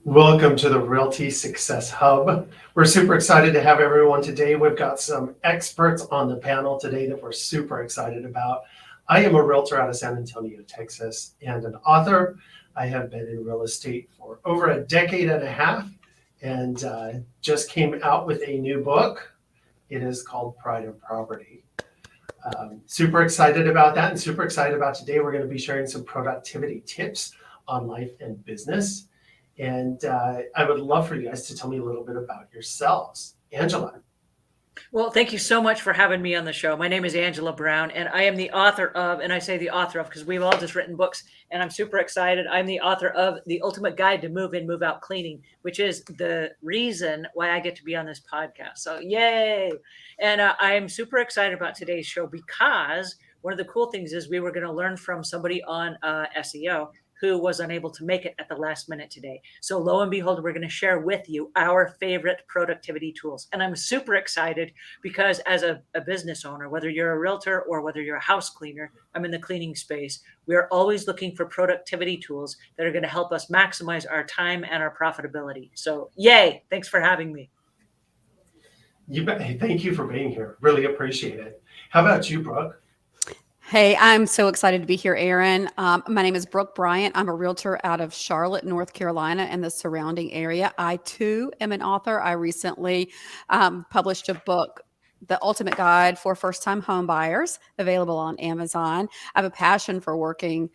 Welcome to the Realty Success Hub. We're super excited to have everyone today. We've got some experts on the panel today that we're super excited about. I am a realtor out of San Antonio, Texas, and an author. I have been in real estate for over a decade and a half and just came out with a new book. It is called Pride and Property. Super excited about that and super excited about today. We're going to be sharing some productivity tips on life and business. And I would love for you guys to tell me a little bit about yourselves. Angela. Well, thank you so much for having me on the show. My name is Angela Brown, and I am the author of, and I say the author of because we've all just written books, and I'm super excited. I'm the author of The Ultimate Guide to Move In, Move Out Cleaning, which is the reason why I get to be on this podcast. So, yay. And I am super excited about today's show because one of the cool things is we were going to learn from somebody on SEO who was unable to make it at the last minute today. So lo and behold, we're going to share with you our favorite productivity tools. And I'm super excited because as a business owner, whether you're a realtor or whether you're a house cleaner, I'm in the cleaning space. We're always looking for productivity tools that are going to help us maximize our time and our profitability. So yay, thanks for having me. You bet. Hey, thank you for being here. Really appreciate it. How about you, Brooke? Hey, I'm so excited to be here, Aaron. My name is Brooke Bryant. I'm a realtor out of Charlotte, North Carolina, and the surrounding area. I, too, am an author. I recently published a book, The Ultimate Guide for First-Time Home Buyers, available on Amazon. I have a passion for working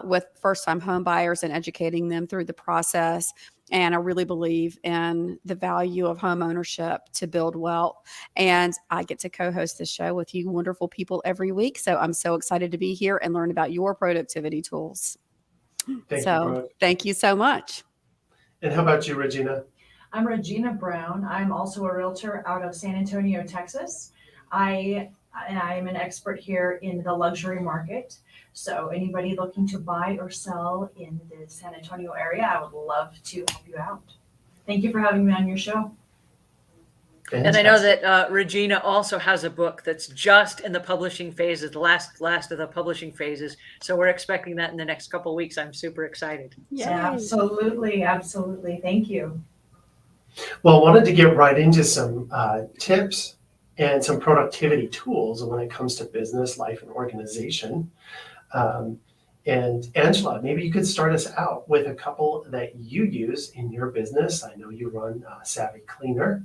with first-time home buyers and educating them through the process. And I really believe in the value of home ownership to build wealth. And I get to co-host the show with you wonderful people every week. So I'm so excited to be here and learn about your productivity tools. Thank you, Brooke. Thank you so much. And how about you, Regina? I'm Regina Brown. I'm also a realtor out of San Antonio, Texas. I'm an expert here in the luxury market. So anybody looking to buy or sell in the San Antonio area, I would love to help you out. Thank you for having me on your show. Fantastic. And I know that Regina also has a book that's just in the publishing phases, the last of the publishing phases. So we're expecting that in the next couple of weeks. I'm super excited. Yay. Absolutely. Absolutely. Thank you. Well, I wanted to get right into some tips and some productivity tools when it comes to business, life, and organization. And Angela, maybe you could start us out with a couple that you use in your business. I know you run Savvy Cleaner,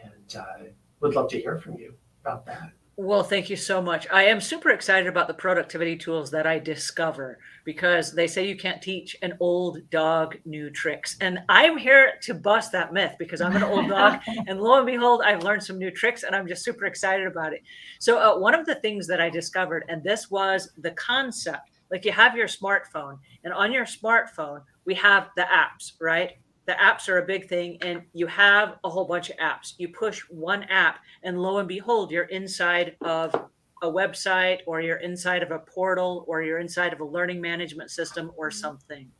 and would love to hear from you about that. Well, thank you so much. I am super excited about the productivity tools that I discover because they say you can't teach an old dog new tricks. And I'm here to bust that myth because I'm an old dog. And lo and behold, I've learned some new tricks and I'm just super excited about it. So one of the things that I discovered, and this was the concept, like you have your smartphone and on your smartphone, we have the apps, right? The apps are a big thing and you have a whole bunch of apps. You push one app and lo and behold, you're inside of a website or you're inside of a portal or you're inside of a learning management system or something.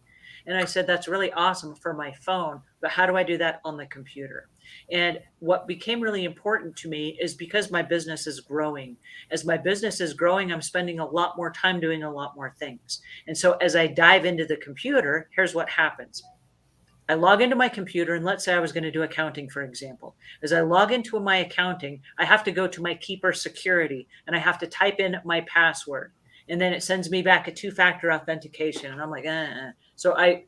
And I said, that's really awesome for my phone, but how do I do that on the computer? And what became really important to me is because my business is growing. As my business is growing, I'm spending a lot more time doing a lot more things. And so as I dive into the computer, here's what happens. I log into my computer and let's say I was going to do accounting, for example. As I log into my accounting, I have to go to my Keeper security and I have to type in my password. And then it sends me back a two-factor authentication. And I'm like, So I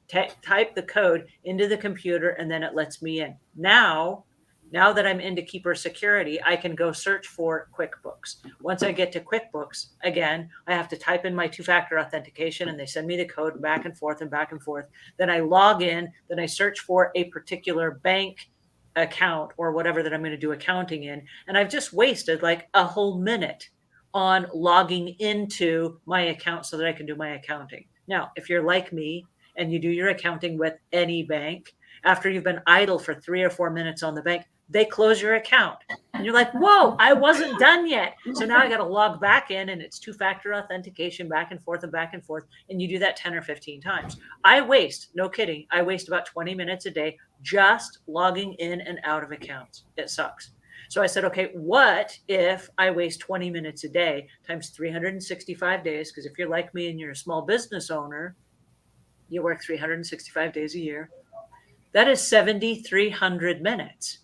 type the code into the computer and then it lets me in. Now that I'm into Keeper security, I can go search for QuickBooks. Once I get to QuickBooks, again, I have to type in my two-factor authentication and they send me the code back and forth and back and forth. Then I log in, then I search for a particular bank account or whatever that I'm going to do accounting in. And I've just wasted like a whole minute on logging into my account so that I can do my accounting. Now, if you're like me and you do your accounting with any bank, after you've been idle for 3 or 4 minutes on the bank, they close your account. And you're like, whoa, I wasn't done yet. So now I got to log back in and it's two-factor authentication back and forth and back and forth. And you do that 10 or 15 times. I waste, no kidding, I waste about 20 minutes a day just logging in and out of accounts. It sucks. So I said, okay, what if I waste 20 minutes a day times 365 days? Because if you're like me and you're a small business owner, You work 365 days a year. That is 7,300 minutes.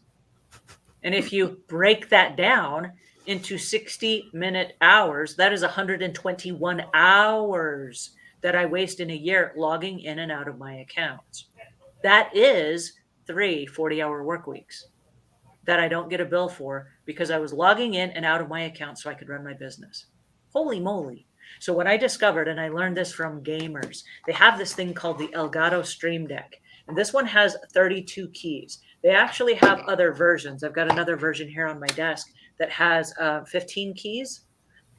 And if you break that down into 60-minute hours, that is 121 hours that I waste in a year logging in and out of my accounts. That is 3 40-hour work weeks that I don't get a bill for because I was logging in and out of my account so I could run my business. Holy moly. So when I discovered, and I learned this from gamers, they have this thing called the Elgato Stream Deck. And this one has 32 keys. They actually have other versions. I've got another version here on my desk that has 15 keys.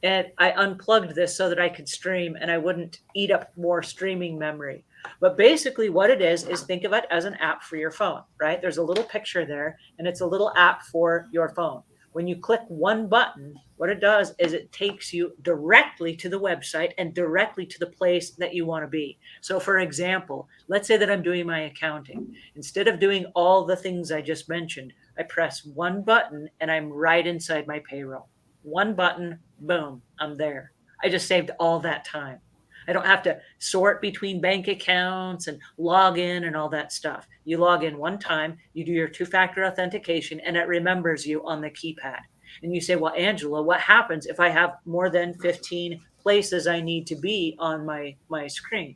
And I unplugged this so that I could stream and I wouldn't eat up more streaming memory. But basically what it is think of it as an app for your phone, right? There's a little picture there and it's a little app for your phone. When you click one button, what it does is it takes you directly to the website and directly to the place that you want to be. So for example, let's say that I'm doing my accounting. Instead of doing all the things I just mentioned, I press one button and I'm right inside my payroll. One button, boom, I'm there. I just saved all that time. I don't have to sort between bank accounts and log in and all that stuff. You log in one time, you do your two-factor authentication, and it remembers you on the keypad. And you say, well, Angela, what happens if I have more than 15 places I need to be on my screen?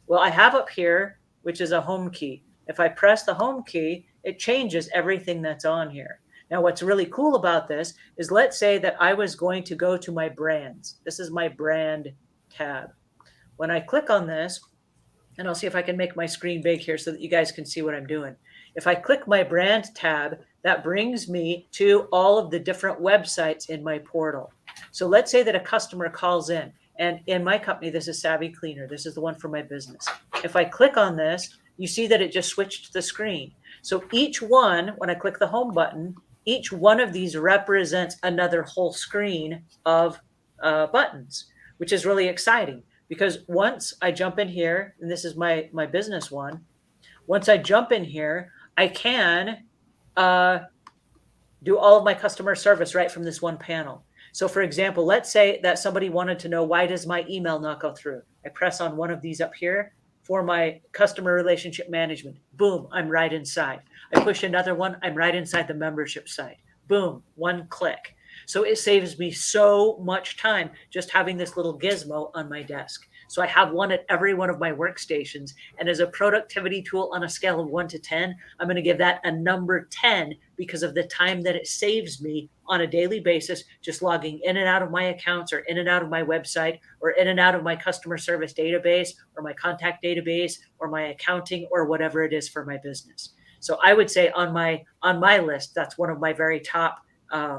Well, I have up here, which is a home key. If I press the home key, it changes everything that's on here. Now, what's really cool about this is let's say that I was going to go to my brands. This is my brand tab. When I click on this, and I'll see if I can make my screen big here so that you guys can see what I'm doing. If I click my brand tab, that brings me to all of the different websites in my portal. So let's say that a customer calls in, and in my company, this is Savvy Cleaner. This is the one for my business. If I click on this, you see that it just switched the screen. So each one, when I click the home button, each one of these represents another whole screen of buttons, which is really exciting. Because once I jump in here, and this is my business one, once I jump in here, I can do all of my customer service right from this one panel. So for example, let's say that somebody wanted to know, why does my email not go through? I press on one of these up here for my customer relationship management. Boom, I'm right inside. I push another one, I'm right inside the membership site. Boom, one click. So it saves me so much time just having this little gizmo on my desk. So I have one at every one of my workstations. And as a productivity tool on a scale of 1 to 10, I'm going to give that a number 10 because of the time that it saves me on a daily basis, just logging in and out of my accounts or in and out of my website or in and out of my customer service database or my contact database or my accounting or whatever it is for my business. So I would say on my list, that's one of my very top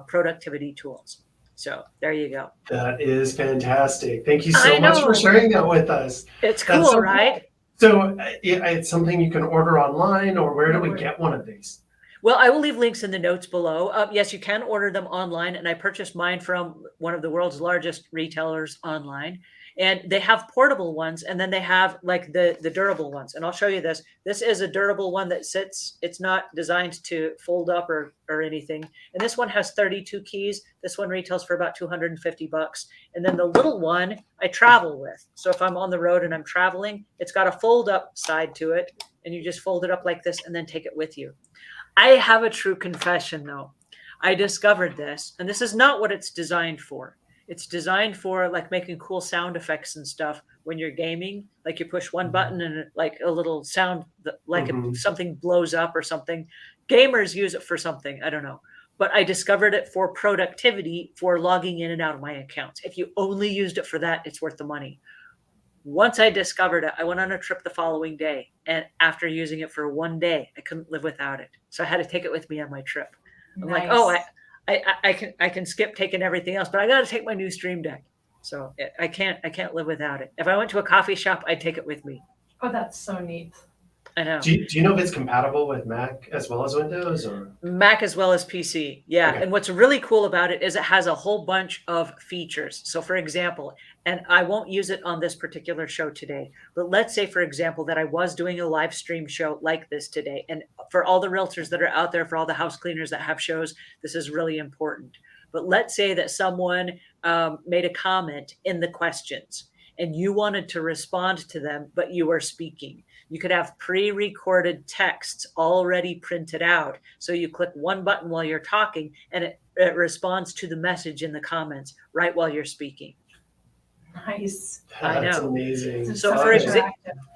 productivity tools. So there you go. That is fantastic. Thank you so much for sharing that with us. It's cool, right? So it's something you can order online, or where do we get one of these? Well, I will leave links in the notes below. Yes, you can order them online, and I purchased mine from one of the world's largest retailers online. And they have portable ones, and then they have like the durable ones. And I'll show you this. This is a durable one that sits. It's not designed to fold up or anything. And this one has 32 keys. This one retails for about $250. And then the little one I travel with. So if I'm on the road and I'm traveling, it's got a fold up side to it. And you just fold it up like this and then take it with you. I have a true confession though. I discovered this, and this is not what it's designed for. It's designed for like making cool sound effects and stuff when you're gaming. Like you push one button and like a little sound, like something blows up or something. Gamers use it for something, I don't know. But I discovered it for productivity, for logging in and out of my accounts. If you only used it for that, it's worth the money. Once I discovered it, I went on a trip the following day. And after using it for one day, I couldn't live without it. So I had to take it with me on my trip. I'm like, oh, I can skip taking everything else, but I got to take my new Stream Deck. So I can't live without it. If I went to a coffee shop, I'd take it with me. Oh, that's so neat. I know. Do you know if it's compatible with Mac as well as Windows, or Mac as well as PC? Yeah. Okay. And what's really cool about it is it has a whole bunch of features. So for example, and I won't use it on this particular show today, but let's say, for example, that I was doing a live stream show like this today. And for all the realtors that are out there, for all the house cleaners that have shows, this is really important. But let's say that someone made a comment in the questions. and you wanted to respond to them, but you are speaking. You could have pre-recorded texts already printed out. So you click one button while you're talking and it responds to the message in the comments right while you're speaking. Nice. I That's know. amazing. It's So so for interactive.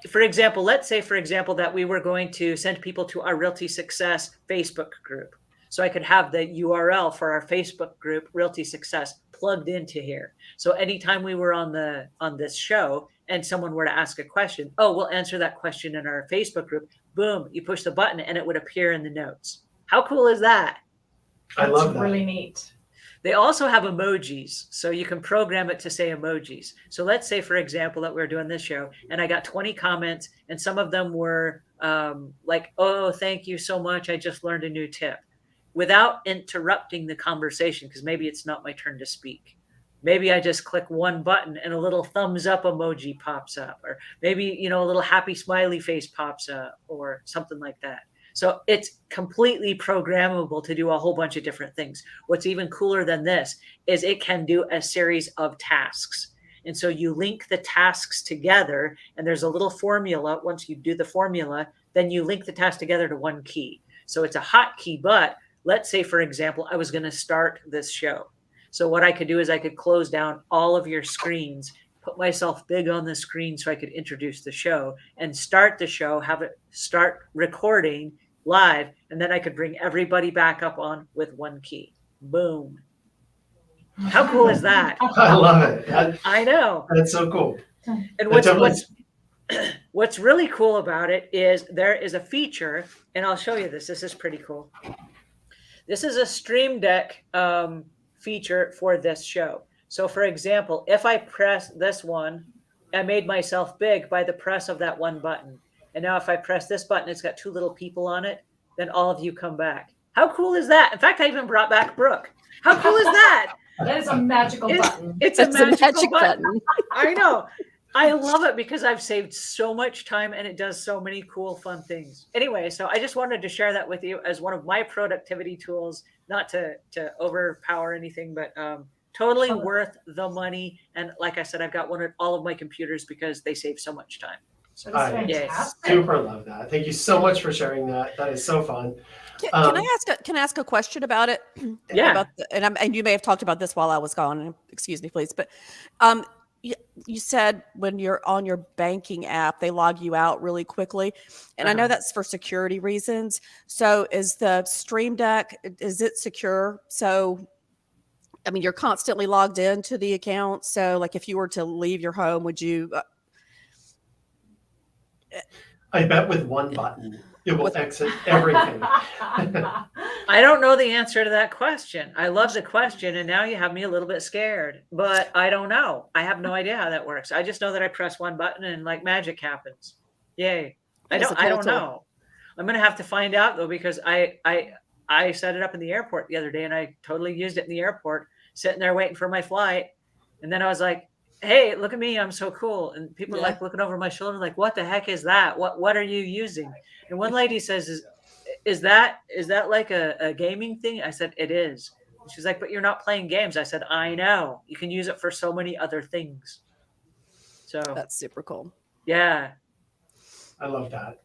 For example, let's say, for example, that we were going to send people to our Realty Success Facebook group. So I could have the URL for our Facebook group, Realty Success, plugged into here. So anytime we were on this show and someone were to ask a question, oh, we'll answer that question in our Facebook group. Boom, you push the button and it would appear in the notes. How cool is that? I love That's that. really neat. They also have emojis, so you can program it to say emojis. So let's say, for example, that we're doing this show and I got 20 comments and some of them were like, oh, thank you so much. I just learned a new tip, without interrupting the conversation, because maybe it's not my turn to speak. Maybe I just click one button and a little thumbs up emoji pops up, or maybe, a little happy smiley face pops up or something like that. So it's completely programmable to do a whole bunch of different things. What's even cooler than this is it can do a series of tasks. And so you link the tasks together and there's a little formula. Once you do the formula, then you link the task together to one key. So it's a hotkey, but let's say, for example, I was going to start this show. So what I could do is I could close down all of your screens, put myself big on the screen so I could introduce the show and start the show, have it start recording live, and then I could bring everybody back up on with one key. Boom. How cool is that? I love it. I know. That's so cool. And That what's really cool about it is there is a feature, and I'll show you this. This is pretty cool. This is a Stream Deck feature for this show. So for example, if I press this one, I made myself big by the press of that one button. And now if I press this button, it's got two little people on it, then all of you come back. How cool is that? In fact, I even brought back Brooke. How cool is that? That is a magical button. It's a magical magic button. I know. I love it because I've saved so much time and it does so many cool, fun things. Anyway, so I just wanted to share that with you as one of my productivity tools, not to overpower anything, but totally worth the money. And like I said, I've got one at all of my computers because they save so much time. That's I fantastic. super love that. Thank you so much for sharing that. That is so fun. Can I ask a question about it? Yeah. And you may have talked about this while I was gone. Excuse me, please. But you said when you're on your banking app, they log you out really quickly, and I know that's for security reasons. So is the Stream Deck, is it secure? So I mean, you're constantly logged into the account. So like if you were to leave your home, would you? I bet with one button, it will exit everything. I don't know the answer to that question. I love the question, and now you have me a little bit scared, but I don't know. I have no idea how that works. I just know that I press one button and like magic happens. Yay. I don't know. I'm going to have to find out though, because I set it up in the airport the other day and I totally used it in the airport, sitting there waiting for my flight. And then I was like, hey, look at me, I'm so cool. And people are like looking over my shoulder, like, what the heck is that? What are you using? And one lady says, is that like a gaming thing? I said, it is. She's like, but you're not playing games. I said, I know. You can use it for so many other things. So That's super cool. Yeah. I love that.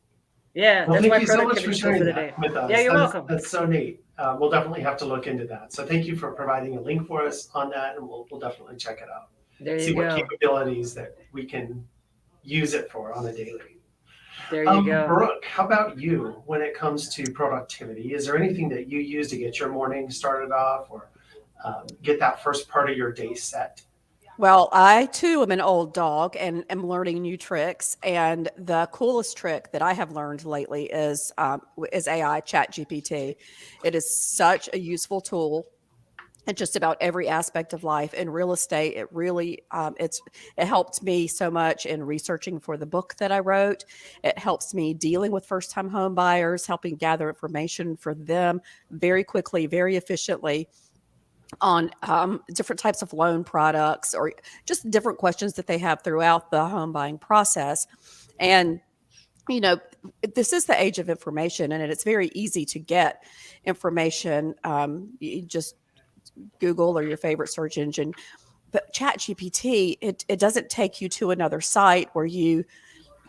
Yeah. Well, That's my thank you so much for productivity tool sharing for the that day. with us. Yeah, you're welcome. That's so neat. We'll definitely have to look into that. So thank you for providing a link for us on that, and we'll definitely check it out. There See you what go. capabilities that we can use it for on a daily. There you go. Brooke, how about you when it comes to productivity? Is there anything that you use to get your morning started off or get that first part of your day set? Well, I too am an old dog and am learning new tricks. And the coolest trick that I have learned lately is AI, ChatGPT. It is such a useful tool in just about every aspect of life. In real estate, it really it helped me so much in researching for the book that I wrote. It helps me dealing with first-time home buyers, helping gather information for them very quickly, very efficiently on different types of loan products or just different questions that they have throughout the home buying process. And you know, this is the age of information, and it's very easy to get information. You just Google or your favorite search engine But ChatGPT, it doesn't take you to another site where you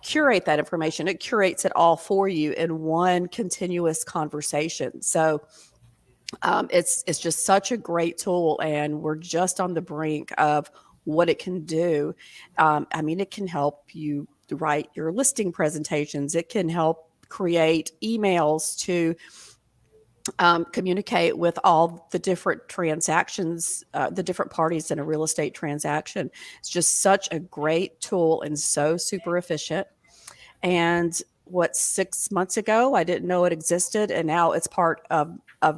curate that information. It curates it all for you in one continuous conversation. So it's just such a great tool, and we're just on the brink of what it can do. I mean, it can help you write your listing presentations. It can help create emails to communicate with all the different transactions, the different parties in a real estate transaction. It's just such a great tool and so super efficient. And what, 6 months ago, I didn't know it existed, and now it's part of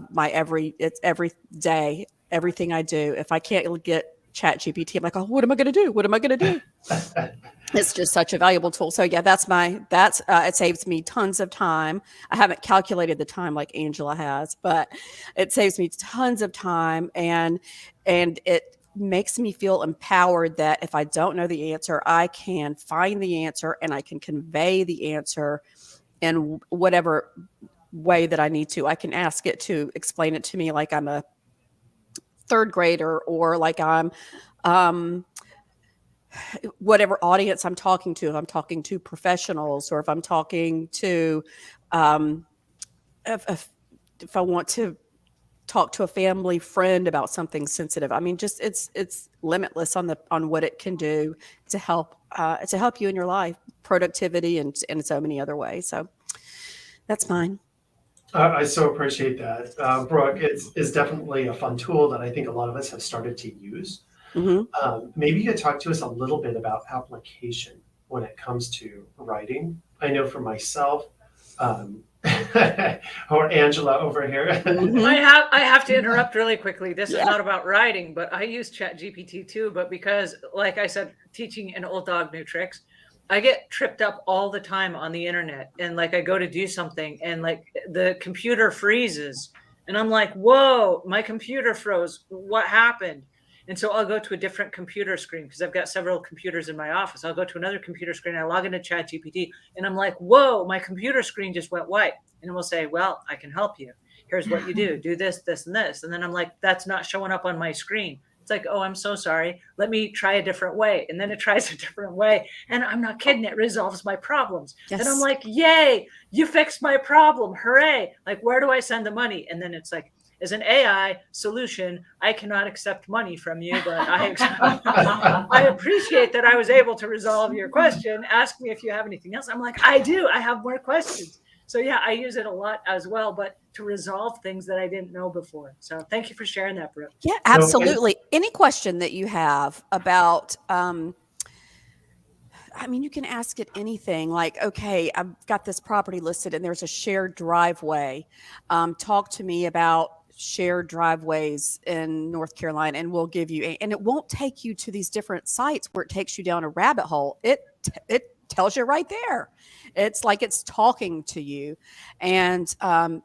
my it's every day, everything I do. If I can't get Chat GPT, I'm like, oh, what am I going to do? What am I going to do? It's just such a valuable tool. So yeah, it saves me tons of time. I haven't calculated the time like Angela has, but it saves me tons of time, and it makes me feel empowered that if I don't know the answer, I can find the answer and I can convey the answer in whatever way that I need to. I can ask it to explain it to me like I'm a third grader, or like I'm whatever audience I'm talking to. If I'm talking to professionals, or if I'm talking to if I want to talk to a family friend about something sensitive. I mean, just it's limitless on what it can do to help you in your life, productivity, and in so many other ways. So that's mine. I so appreciate that, Brooke. It's definitely a fun tool that I think a lot of us have started to use. Maybe you could talk to us a little bit about application when it comes to writing. I know for myself, or Angela over here. I have to interrupt really quickly. This is not about writing, but I use Chat GPT too. But because, like I said, teaching an old dog new tricks, I get tripped up all the time on the internet. And like I go to do something and like the computer freezes. And I'm like, whoa, my computer froze. What happened? And so I'll go to a different computer screen because I've got several computers in my office. I'll go to another computer screen. I log into Chat GPT and I'm like, whoa, my computer screen just went white. And it will say, well, I can help you. Here's what you do this, this, and this. And then I'm like, that's not showing up on my screen. It's like, oh, I'm so sorry. Let me try a different way. And then it tries a different way. And I'm not kidding. It resolves my problems. Yes. And I'm like, yay, you fixed my problem. Hooray. Like, where do I send the money? And then it's like, as an AI solution, I cannot accept money from you, but I appreciate that I was able to resolve your question. Ask me if you have anything else. I'm like, I do. I have more questions. So yeah, I use it a lot as well, but to resolve things that I didn't know before. So thank you for sharing that, Brooke. Yeah, absolutely. Any question that you have about, I mean, you can ask it anything like, okay, I've got this property listed and there's a shared driveway. Talk to me about shared driveways in North Carolina, and we'll give you, and it won't take you to these different sites where it takes you down a rabbit hole. It tells you right there. It's like it's talking to you. And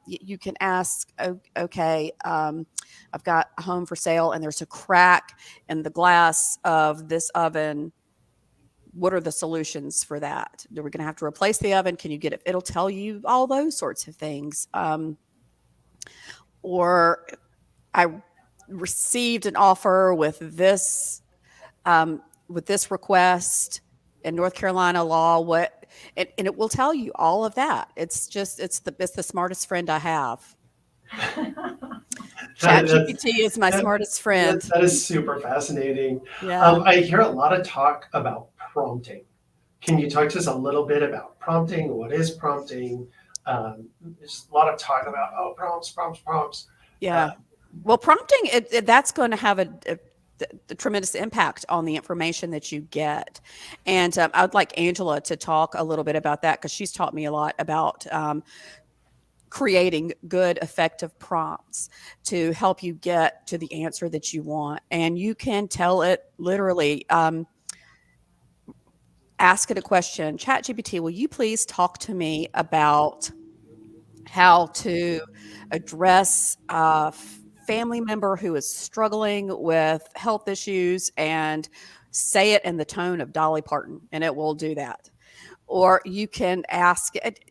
you can ask, okay, I've got a home for sale and there's a crack in the glass of this oven. What are the solutions for that? We're going to have to replace the oven. Can you get it? It'll tell you all those sorts of things. Or I received an offer with this request in North Carolina law, and it will tell you all of that. It's the smartest friend I have. ChatGPT is my smartest friend. That is super fascinating. Yeah. I hear a lot of talk about prompting. Can you talk to us a little bit about prompting? What is prompting? There's a lot of talk about, prompts. Yeah. Well, prompting, that's going to have a tremendous impact on the information that you get. And I would like Angela to talk a little bit about that, because she's taught me a lot about creating good, effective prompts to help you get to the answer that you want. And you can tell it literally, ask it a question. ChatGPT, will you please talk to me about how to address a family member who is struggling with health issues, and say it in the tone of Dolly Parton, and it will do that. Or you can ask it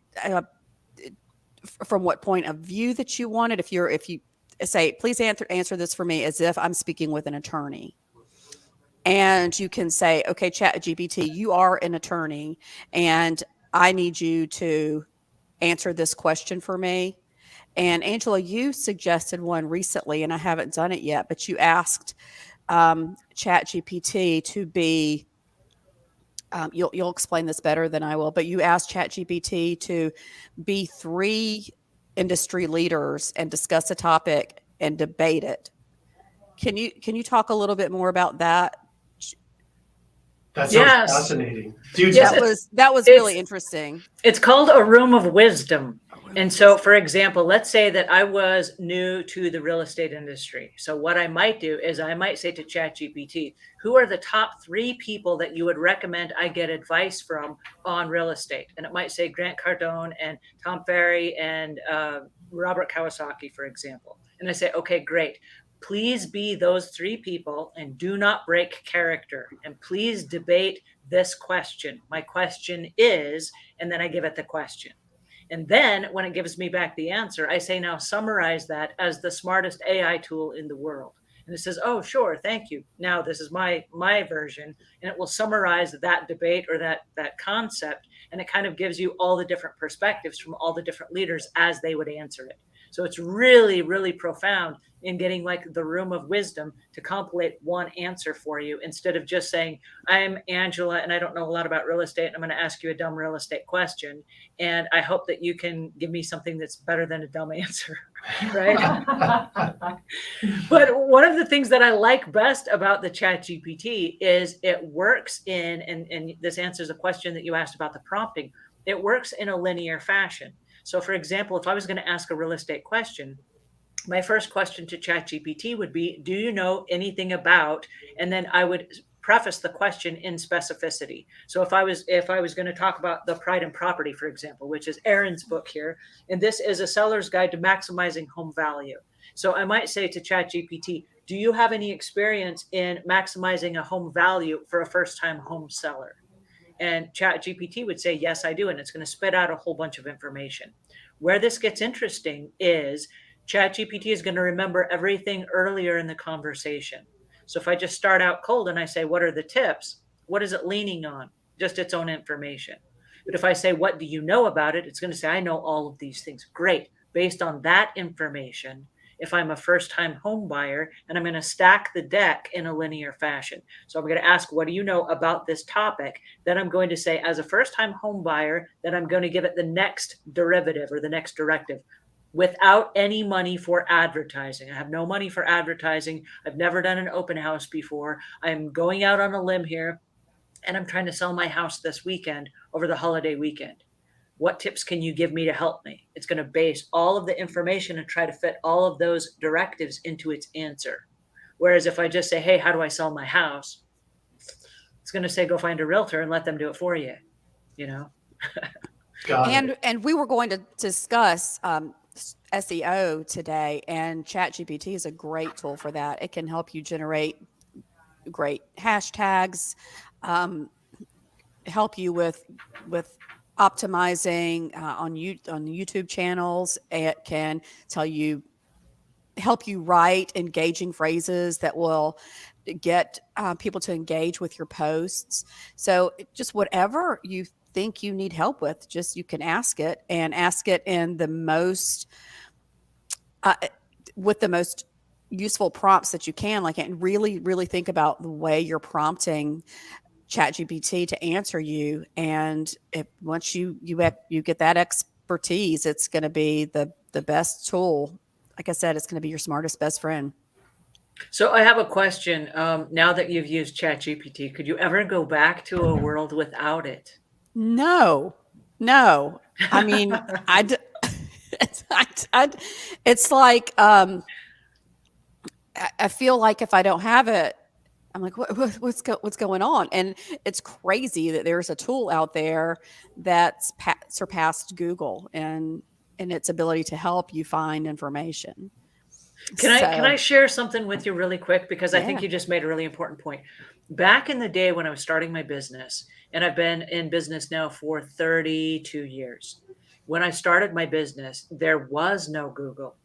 from what point of view that you want it. If you say, please answer this for me as if I'm speaking with an attorney. and you can say, okay, ChatGPT, you are an attorney, and I need you to answer this question for me. And Angela, you suggested one recently, and I haven't done it yet, but you asked ChatGPT to be, you'll explain this better than I will, but you asked ChatGPT to be 3 industry leaders and discuss a topic and debate it. Can you talk a little bit more about that? That sounds Yes. fascinating. Do Yes, tell. That was it's- really interesting. It's called a room of wisdom. And so, for example, let's say that I was new to the real estate industry. So what I might do is I might say to ChatGPT, who are the top 3 people that you would recommend I get advice from on real estate? And it might say Grant Cardone and Tom Ferry and Robert Kawasaki, for example. And I say, okay, great. Please be those 3 people and do not break character. And please debate this question. My question is, and then I give it the question. And then when it gives me back the answer, I say, now summarize that as the smartest AI tool in the world. And it says, oh, sure, thank you. Now this is my version, and it will summarize that debate or that concept. And it kind of gives you all the different perspectives from all the different leaders as they would answer it. So it's really, really profound in getting like the room of wisdom to compilate one answer for you instead of just saying, I'm Angela and I don't know a lot about real estate. And I'm going to ask you a dumb real estate question. And I hope that you can give me something that's better than a dumb answer. Right. But one of the things that I like best about the ChatGPT is it works in, and this answers a question that you asked about the prompting, it works in a linear fashion. So for example, if I was going to ask a real estate question, my first question to ChatGPT would be, do you know anything about, and then I would preface the question in specificity. So if I was going to talk about the Pride and Property, for example, which is Aaron's book here, and this is a seller's guide to maximizing home value. So I might say to ChatGPT, do you have any experience in maximizing a home value for a first-time home seller? And ChatGPT would say, yes, I do. And it's going to spit out a whole bunch of information. Where this gets interesting is ChatGPT is going to remember everything earlier in the conversation. So if I just start out cold and I say, what are the tips? What is it leaning on? Just its own information. But if I say, what do you know about it? It's going to say, I know all of these things. Great. Based on that information, if I'm a first-time home buyer, and I'm going to stack the deck in a linear fashion. So I'm going to ask, what do you know about this topic? Then I'm going to say, as a first-time home buyer, then I'm going to give it the next derivative or the next directive without any money for advertising. I have no money for advertising. I've never done an open house before. I'm going out on a limb here, and I'm trying to sell my house this weekend over the holiday weekend. What tips can you give me to help me? It's going to base all of the information and try to fit all of those directives into its answer. Whereas if I just say, hey, how do I sell my house? It's going to say, go find a realtor and let them do it for you, you know? Got it. And we were going to discuss SEO today, and ChatGPT is a great tool for that. It can help you generate great hashtags, help you with optimizing on the YouTube channels. It can help you write engaging phrases that will get people to engage with your posts. So just whatever you think you need help with, just you can ask it, and ask it in the most with the most useful prompts that you can, like, and really, really think about the way you're prompting ChatGPT to answer you. And once you get that expertise, it's going to be the best tool. Like I said, it's going to be your smartest best friend. So I have a question. Now that you've used ChatGPT, could you ever go back to a world without it? No. I mean, it's like, I feel like if I don't have it, I'm like, what's going on? And it's crazy that there's a tool out there that's surpassed Google and its ability to help you find information. Can I share something with you really quick? Because I think Yeah. you just made a really important point. Back in the day when I was starting my business, and I've been in business now for 32 years. When I started my business, there was no Google.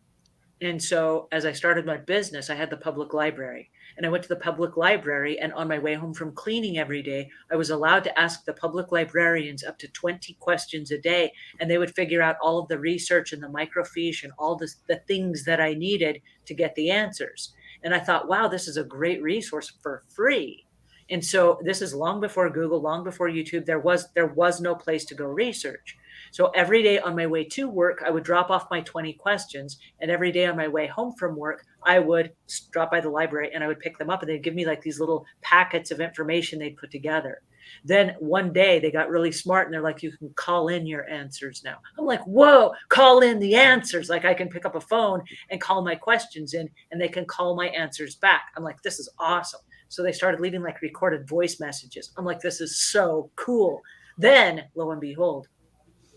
And so as I started my business, I had the public library, and I went to the public library, and on my way home from cleaning every day, I was allowed to ask the public librarians up to 20 questions a day, and they would figure out all of the research and the microfiche and all the things that I needed to get the answers. And I thought, wow, this is a great resource for free. And so this is long before Google, long before YouTube. There was no place to go research. So every day on my way to work, I would drop off my 20 questions. And every day on my way home from work, I would drop by the library and I would pick them up, and they'd give me like these little packets of information they'd put together. Then one day they got really smart and they're like, you can call in your answers now. I'm like, whoa, call in the answers. Like I can pick up a phone and call my questions in, and they can call my answers back. I'm like, this is awesome. So they started leaving like recorded voice messages. I'm like, this is so cool. Then lo and behold,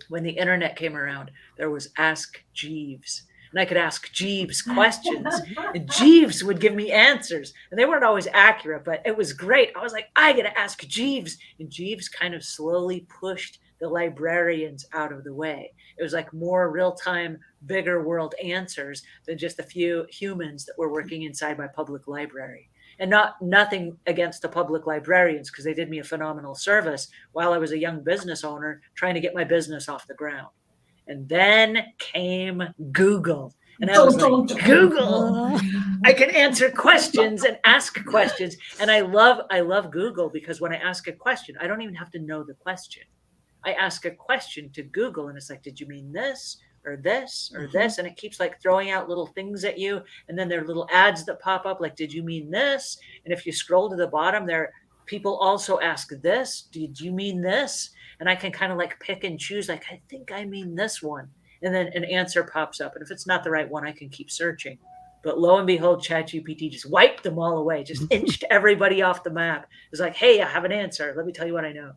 when the internet came around, there was Ask Jeeves. And I could ask Jeeves questions, and Jeeves would give me answers. And they weren't always accurate, but it was great. I was like, I got to ask Jeeves. And Jeeves kind of slowly pushed the librarians out of the way. It was like more real-time, bigger world answers than just a few humans that were working inside my public library. And nothing against the public librarians, because they did me a phenomenal service while I was a young business owner trying to get my business off the ground. And then came Google. And I was like, Google, I can answer questions and ask questions. And I love Google, because when I ask a question, I don't even have to know the question. I ask a question to Google, and it's like, did you mean this or this or this? And it keeps like throwing out little things at you. And then there are little ads that pop up like, did you mean this? And if you scroll to the bottom, there people also ask this. Did you mean this? And I can kind of like pick and choose, like, I think I mean this one. And then an answer pops up. And if it's not the right one, I can keep searching. But lo and behold, ChatGPT just wiped them all away, just inched everybody off the map. It was like, hey, I have an answer. Let me tell you what I know.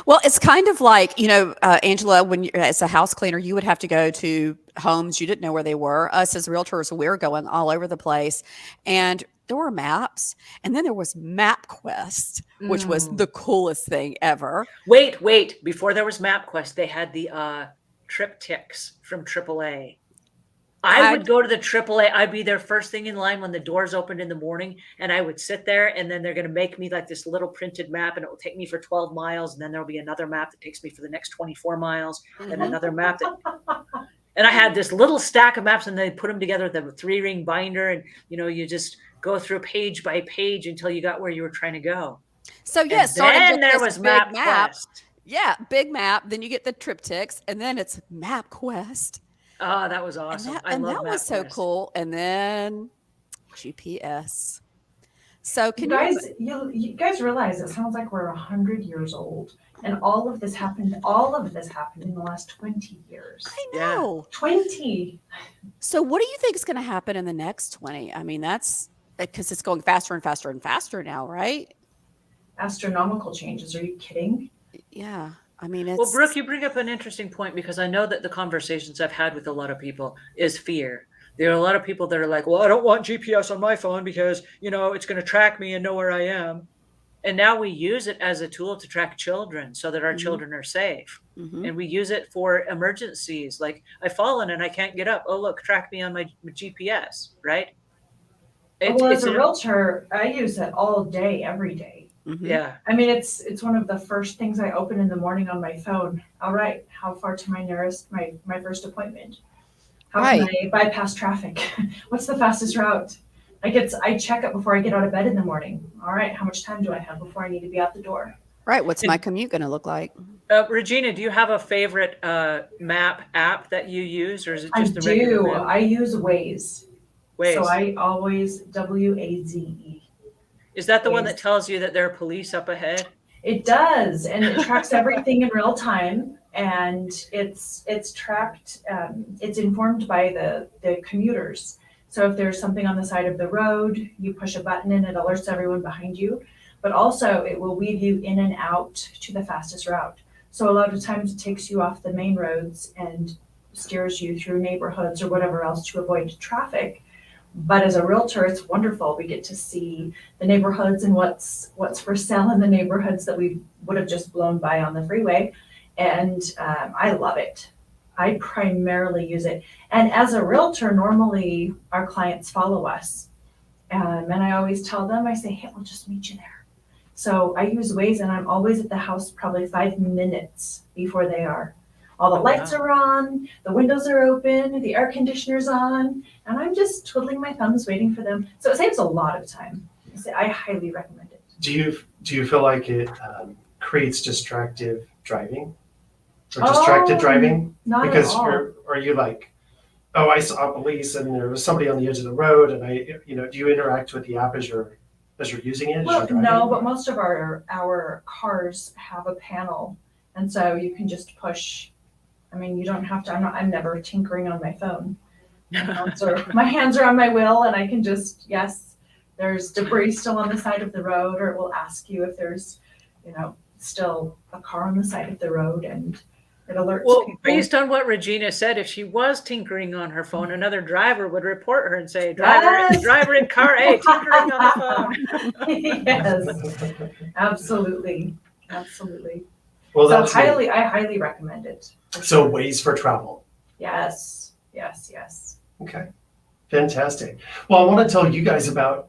Well, it's kind of like, Angela, when you're as a house cleaner, you would have to go to homes you didn't know where they were. Us as realtors, we're going all over the place. And there were maps, and then there was MapQuest, which was the coolest thing ever. Wait. Before there was MapQuest, they had the triptychs from AAA. I would go to the AAA. I'd be there first thing in line when the doors opened in the morning, and I would sit there, and then they're going to make me like this little printed map, and it will take me for 12 miles. And then there'll be another map that takes me for the next 24 miles, and another map that, and I had this little stack of maps, and they put them together with a 3-ring binder. And, you just go through page by page until you got where you were trying to go. So yes, then there was big map. MapQuest. Yeah, big map. Then you get the triptychs, and then it's MapQuest. Oh, that was awesome. And that was so cool. And then GPS. So you guys realize it sounds like we're 100 years old, and all of this happened in the last 20 years. I know. 20. So what do you think is going to happen in the next 20? I mean, that's because it's going faster and faster and faster now, right? Astronomical changes. Are you kidding? Yeah. I mean, it's... Well, Brooke, you bring up an interesting point, because I know that the conversations I've had with a lot of people is fear. There are a lot of people that are like, well, I don't want GPS on my phone because, it's going to track me and know where I am. And now we use it as a tool to track children so that our children are safe. And we use it for emergencies. Like, I've fallen and I can't get up. Oh, look, track me on my GPS, right? As a realtor, I use it all day, every day. Yeah. I mean, it's one of the first things I open in the morning on my phone. All right, how far to my first appointment? How can I bypass traffic? What's the fastest route? I check it before I get out of bed in the morning. All right, how much time do I have before I need to be out the door? Right, what's my commute going to look like? Regina, do you have a favorite map app that you use, or is it just the regular map? I use Waze. Waze. So I always WAZE. Is that the one that tells you that there are police up ahead? It does, and it tracks everything in real time, and it's tracked. It's informed by the commuters. So if there's something on the side of the road, you push a button and it alerts everyone behind you. But also, it will weave you in and out to the fastest route. So a lot of times, it takes you off the main roads and steers you through neighborhoods or whatever else to avoid traffic. But as a realtor, it's wonderful. We get to see the neighborhoods and what's for sale in the neighborhoods that we would have just blown by on the freeway. And I love it. I primarily use it. And as a realtor, normally our clients follow us. And I always tell them, I say, hey, I'll just meet you there. So I use Waze and I'm always at the house probably 5 minutes before they are. All the lights are on, the windows are open, the air conditioner's on, and I'm just twiddling my thumbs waiting for them. So it saves a lot of time. I highly recommend it. Do you feel like it creates distracted driving? Or distracted driving? Not Because at all. are you like, oh, I saw police and there was somebody on the edge of the road, and do you interact with the app as you're using it? Well, as you're no, driving? but most of our cars have a panel, and so you can just push. I mean, you don't have to. I'm never tinkering on my phone. My hands are on my wheel, and I can just there's debris still on the side of the road, or it will ask you if there's, still a car on the side of the road, and it alerts Well, people. based on what Regina said, if she was tinkering on her phone, another driver would report her and say, driver in car A, tinkering on the phone. Yes, absolutely. Well, So that's I highly recommend it. so Waze for travel. Yes. Okay, fantastic. Well, I want to tell you guys about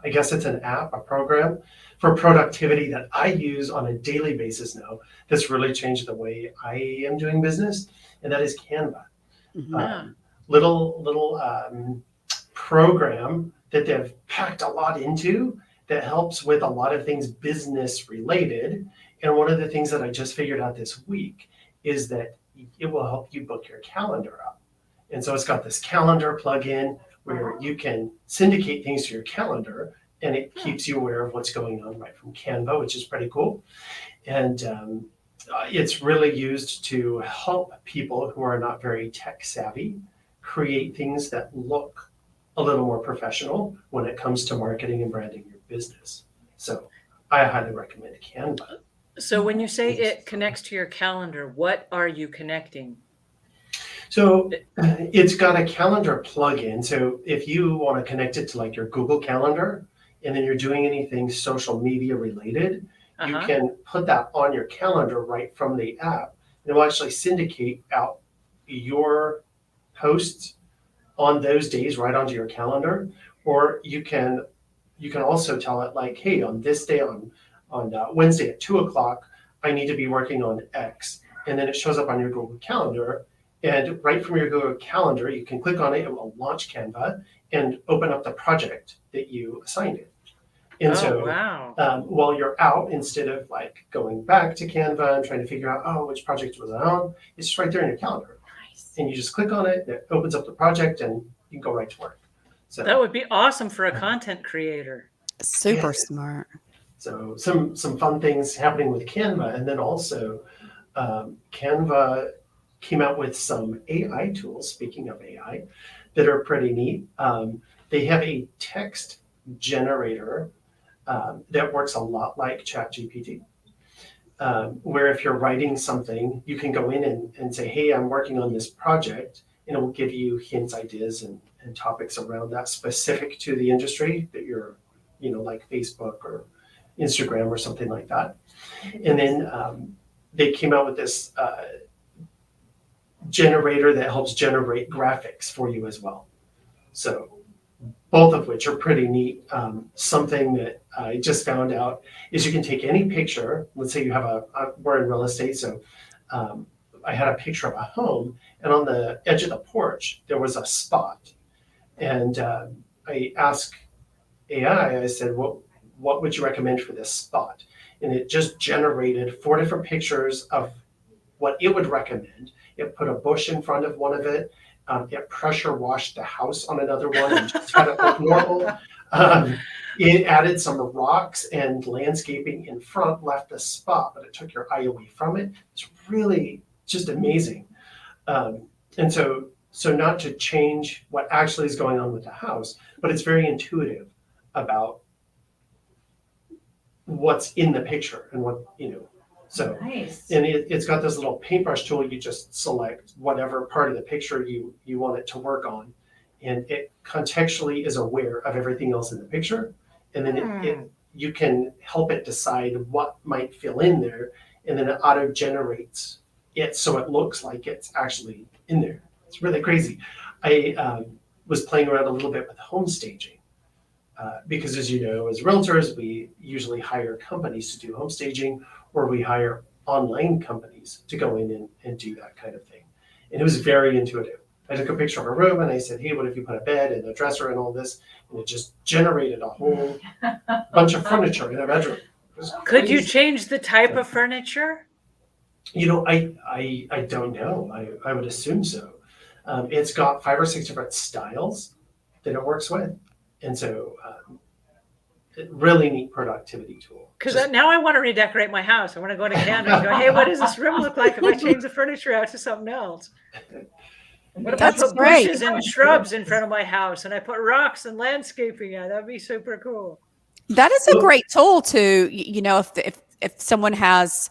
I guess it's an app, a program for productivity that I use on a daily basis now. That's really changed the way I am doing business, and that is Canva. Little program that they've packed a lot into that helps with a lot of things business related. And one of the things that I just figured out this week is that it will help you book your calendar up. And so it's got this calendar plugin where you can syndicate things to your calendar, and it keeps you aware of what's going on right from Canva, which is pretty cool. And it's really used to help people who are not very tech savvy create things that look a little more professional when it comes to marketing and branding your business. So I highly recommend Canva. So when you say it connects to your calendar, what are you connecting? So it's got a calendar plugin. So if you want to connect it to like your Google Calendar, and then you're doing anything social media related, you can put that on your calendar right from the app, and it will actually syndicate out your posts on those days right onto your calendar. Or you can also tell it like, hey, on this day on Wednesday at 2:00, I need to be working on X, and then it shows up on your Google Calendar. And right from your Google Calendar, you can click on it, it will launch Canva and open up the project that you assigned it. And while you're out, instead of like going back to Canva and trying to figure out, which project was I on, it's just right there in your calendar. Nice. And you just click on it, it opens up the project, and you can go right to work. So that would be awesome for a content creator. Super smart. So some fun things happening with Canva. And then also Canva came out with some AI tools, speaking of AI, that are pretty neat. They have a text generator that works a lot like ChatGPT, where if you're writing something, you can go in and say, hey, I'm working on this project, and it will give you hints, ideas, and topics around that specific to the industry that you're, like Facebook or Instagram or something like that. And then they came out with this generator that helps generate graphics for you as well. So both of which are pretty neat. Something that I just found out is you can take any picture. Let's say you have we're in real estate, so I had a picture of a home, and on the edge of the porch, there was a spot. And I asked AI, I said, what would you recommend for this spot? And it just generated 4 different pictures of what it would recommend. It put a bush in front of one of it. It pressure washed the house on another one and just had it look normal. It added some rocks and landscaping in front, left the spot, but it took your eye away from it. It's really just amazing. And so not to change what actually is going on with the house, but it's very intuitive about what's in the picture and what, So, Nice. and it's got this little paintbrush tool. You just select whatever part of the picture you want it to work on. And it contextually is aware of everything else in the picture. And then you can help it decide what might fill in there. And then it auto generates it so it looks like it's actually in there. It's really crazy. I was playing around a little bit with home staging because, as you know, as realtors, we usually hire companies to do home staging, or we hire online companies to go in and do that kind of thing. And it was very intuitive. I took a picture of a room and I said, hey, what if you put a bed and a dresser and all this? And it just generated a whole bunch of furniture in a bedroom. It was Could you crazy. change the type of furniture? You know, I don't know. I would assume so. It's got 5 or 6 different styles that it works with. And so really neat productivity tool. Because Just- now I want to redecorate my house. I want to go to Canva and go, hey, what does this room look like if I change the furniture out to something else? What if That's I put great. bushes and shrubs in front of my house and I put rocks and landscaping in? That'd be super cool. That is a great tool to, if someone has,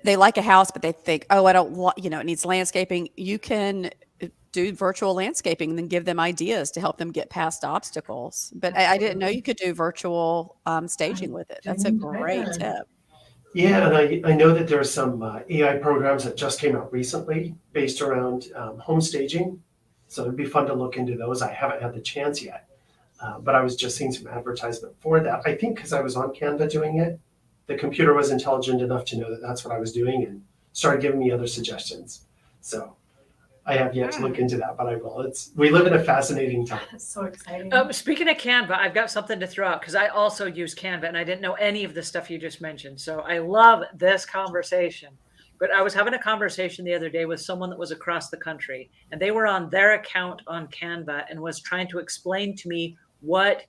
they like a house, but they think, oh, I don't want, it needs landscaping. You can do virtual landscaping and then give them ideas to help them get past obstacles. But I didn't know you could do virtual staging with it. That's a great tip. Yeah, and I know that there are some AI programs that just came out recently based around home staging. So it'd be fun to look into those. I haven't had the chance yet, but I was just seeing some advertisement for that. I think because I was on Canva doing it, the computer was intelligent enough to know that that's what I was doing and started giving me other suggestions. So I have yet to look into that, but I will. We live in a fascinating time. That's so exciting. Speaking of Canva, I've got something to throw out because I also use Canva and I didn't know any of the stuff you just mentioned. So I love this conversation. But I was having a conversation the other day with someone that was across the country, and they were on their account on Canva and was trying to explain to me what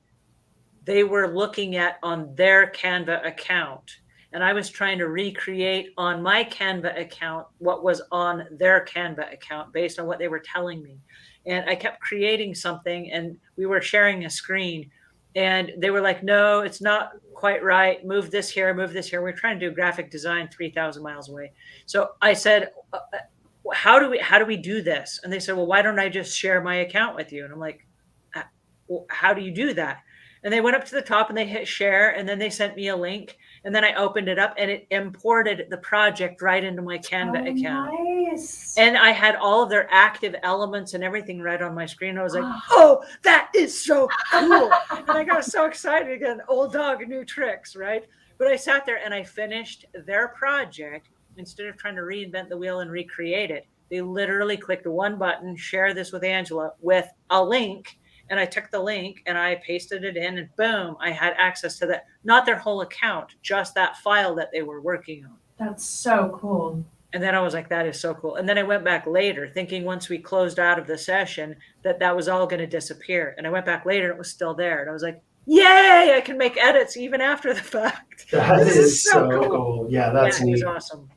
they were looking at on their Canva account. And I was trying to recreate on my Canva account what was on their Canva account based on what they were telling me. And I kept creating something and we were sharing a screen and they were like, no, it's not quite right. Move this here, move this here. We're trying to do graphic design 3,000 miles away. So I said, how do we do this? And they said, well, why don't I just share my account with you? And I'm like, well, how do you do that? And they went up to the top and they hit share and then they sent me a link and then I opened it up and it imported the project right into my Canva account. Nice. And I had all of their active elements and everything right on my screen. I was like, oh, that is so cool. And I got so excited again, old dog, new tricks, right? But I sat there and I finished their project instead of trying to reinvent the wheel and recreate it. They literally clicked the one button, share this with Angela with a link. And I took the link and I pasted it in and boom, I had access to that, not their whole account, just that file that they were working on. That's so cool. And then I was like, that is so cool. And then I went back later thinking once we closed out of the session that was all going to disappear. And I went back later and it was still there. And I was like, yay, I can make edits even after the fact. That This is so cool. cool. Yeah, that's It was neat. awesome.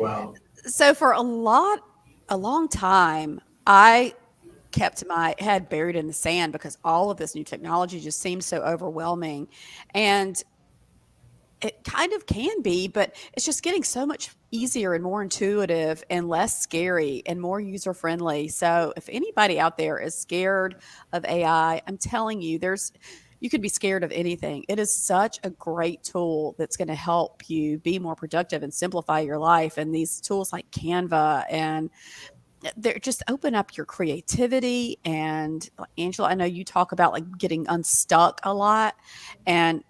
Wow. So for a long time, I kept my head buried in the sand because all of this new technology just seems so overwhelming. And it kind of can be, but it's just getting so much easier and more intuitive and less scary and more user friendly. So if anybody out there is scared of AI, I'm telling you, you could be scared of anything. It is such a great tool that's going to help you be more productive and simplify your life. And these tools like Canva and they're just open up your creativity. And Angela, I know you talk about like getting unstuck a lot, and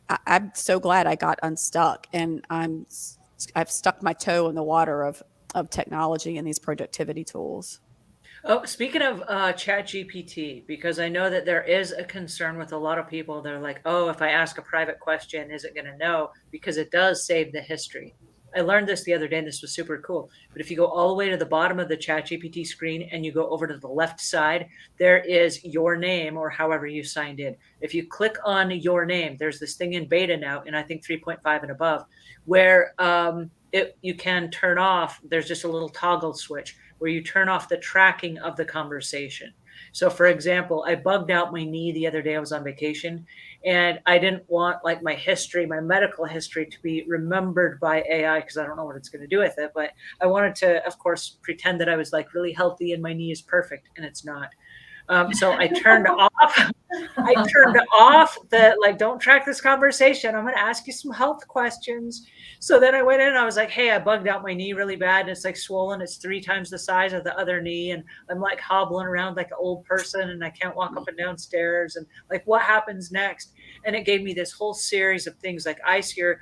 I'm so glad I got unstuck, and I've stuck my toe in the water of technology and these productivity tools. Oh, speaking of ChatGPT, because I know that there is a concern with a lot of people. They're like, oh, if I ask a private question, is it going to know? Because it does save the history. I learned this the other day and this was super cool. But if you go all the way to the bottom of the ChatGPT screen and you go over to the left side, there is your name or however you signed in. If you click on your name, there's this thing in beta now, and I think 3.5 and above, where you can turn off, there's just a little toggle switch where you turn off the tracking of the conversation. So for example, I bugged out my knee the other day. I was on vacation and I didn't want like my history, my medical history to be remembered by AI because I don't know what it's going to do with it. But I wanted to, of course, pretend that I was like really healthy and my knee is perfect, and it's not. So I turned off. I turned off the like, don't track this conversation. I'm going to ask you some health questions. So then I went in and I was like, hey, I bugged out my knee really bad. And it's like swollen. It's 3 times the size of the other knee. And I'm like hobbling around like an old person and I can't walk up and down stairs. And like, what happens next? And it gave me this whole series of things like ice your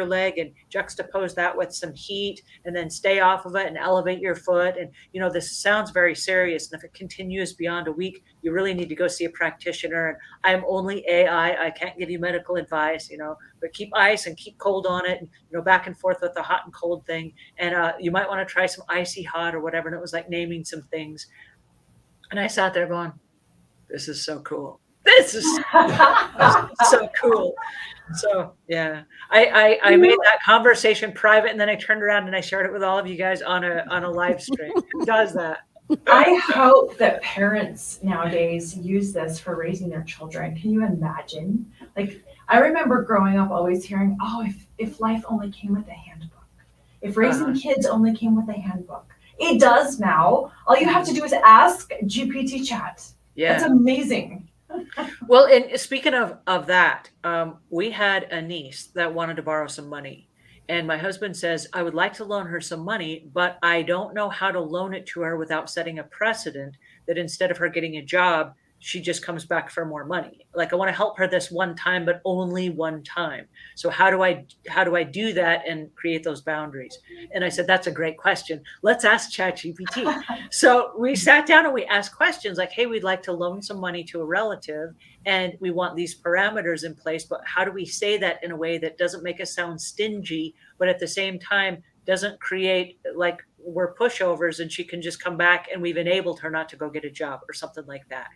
leg and juxtapose that with some heat and then stay off of it and elevate your foot. And, this sounds very serious. And if it continues beyond a week, you really need to go see a practitioner. And I'm only AI. I can't give you medical advice, but keep ice and keep cold on it. And, back and forth with the hot and cold thing. And you might want to try some icy hot or whatever. And it was like naming some things. And I sat there going, this is so cool. This is so cool. So yeah, I made that conversation private and then I turned around and I shared it with all of you guys on a live stream. Who does that? I hope that parents nowadays use this for raising their children. Can you imagine? Like, I remember growing up always hearing, oh, if life only came with a handbook, if raising kids only came with a handbook. It does now. All you have to do is ask GPT chat. Yeah. That's amazing. Well, and speaking of that, we had a niece that wanted to borrow some money. And my husband says, I would like to loan her some money, but I don't know how to loan it to her without setting a precedent that instead of her getting a job, she just comes back for more money. Like, I want to help her this one time, but only one time. So how do I do that and create those boundaries? And I said, that's a great question. Let's ask ChatGPT. So we sat down and we asked questions like, hey, we'd like to loan some money to a relative and we want these parameters in place, but how do we say that in a way that doesn't make us sound stingy, but at the same time doesn't create like we're pushovers and she can just come back and we've enabled her not to go get a job or something like that.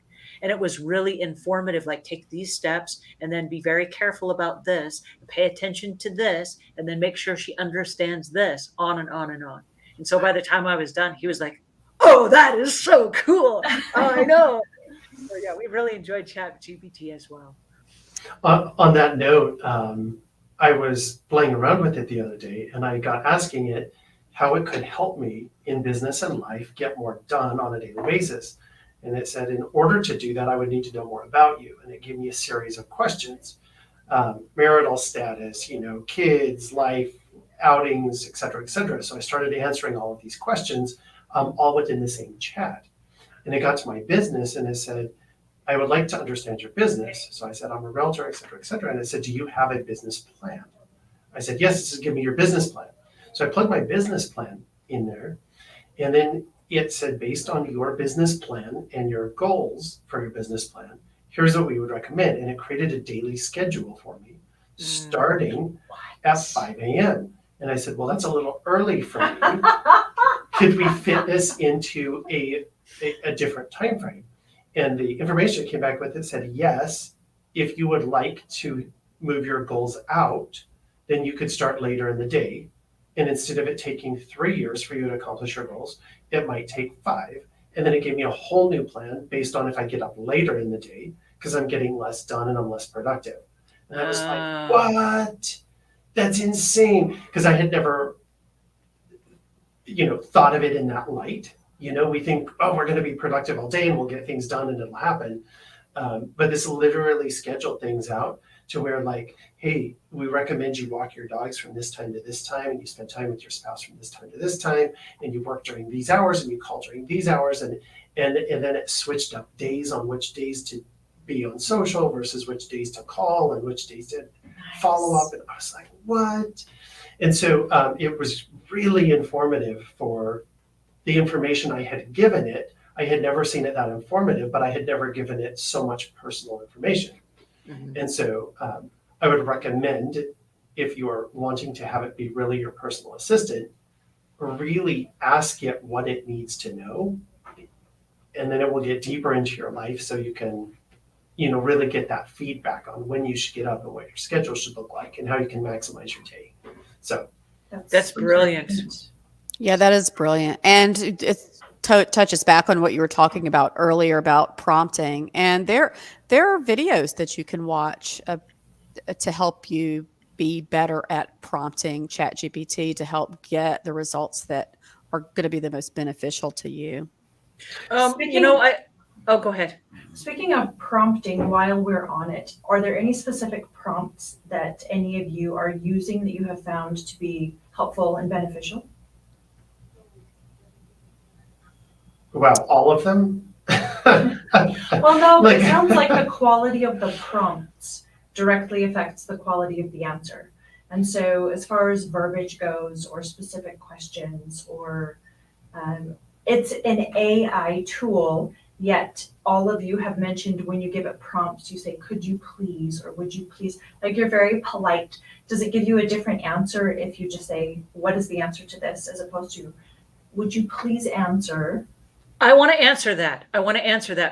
And it was really informative, like take these steps and then be very careful about this, and pay attention to this, and then make sure she understands this, on and on and on. And so by the time I was done, he was like, oh, that is so cool. Oh, I know. So yeah, we really enjoyed ChatGPT as well. On that note, I was playing around with it the other day and I got asking it how it could help me in business and life get more done on a daily basis. And it said, in order to do that, I would need to know more about you. And it gave me a series of questions, marital status, kids, life, outings, et cetera, et cetera. So I started answering all of these questions, all within the same chat. And it got to my business and it said, I would like to understand your business. So I said, I'm a realtor, et cetera, et cetera. And it said, do you have a business plan? I said, yes, this is give me your business plan. So I plugged my business plan in there. And then it said, based on your business plan and your goals for your business plan, here's what we would recommend. And it created a daily schedule for me starting at 5 a.m. And I said, well, that's a little early for me. Could we fit this into a different time frame? And the information it came back with, it said, yes, if you would like to move your goals out, then you could start later in the day. And instead of it taking 3 years for you to accomplish your goals, it might take 5. And then it gave me a whole new plan based on if I get up later in the day, because I'm getting less done and I'm less productive. And I was like, what? That's insane. Because I had never, thought of it in that light. We think, oh, we're going to be productive all day and we'll get things done and it'll happen. But this literally scheduled things out to where, like, hey, we recommend you walk your dogs from this time to this time, and you spend time with your spouse from this time to this time, and you work during these hours and you call during these hours, and then it switched up days on which days to be on social versus which days to call and which days to follow up. And I was like, what? And so it was really informative for the information I had given it. I had never seen it that informative, but I had never given it so much personal information. Mm-hmm. And so I would recommend, if you're wanting to have it be really your personal assistant, really ask it what it needs to know. And then it will get deeper into your life so you can, really get that feedback on when you should get up and what your schedule should look like and how you can maximize your day. So that's brilliant. Yeah, that is brilliant. And it touches back on what you were talking about earlier about prompting. And there are videos that you can watch to help you be better at prompting ChatGPT to help get the results that are going to be the most beneficial to you. Oh, go ahead. Speaking of prompting, while we're on it, are there any specific prompts that any of you are using that you have found to be helpful and beneficial? Well, all of them. Well, no, Like- it sounds like the quality of the prompts directly affects the quality of the answer. And so as far as verbiage goes or specific questions or it's an AI tool, yet all of you have mentioned when you give it prompts, you say, could you please, or would you please, like you're very polite. Does it give you a different answer if you just say, what is the answer to this, as opposed to, would you please answer? I want to answer that.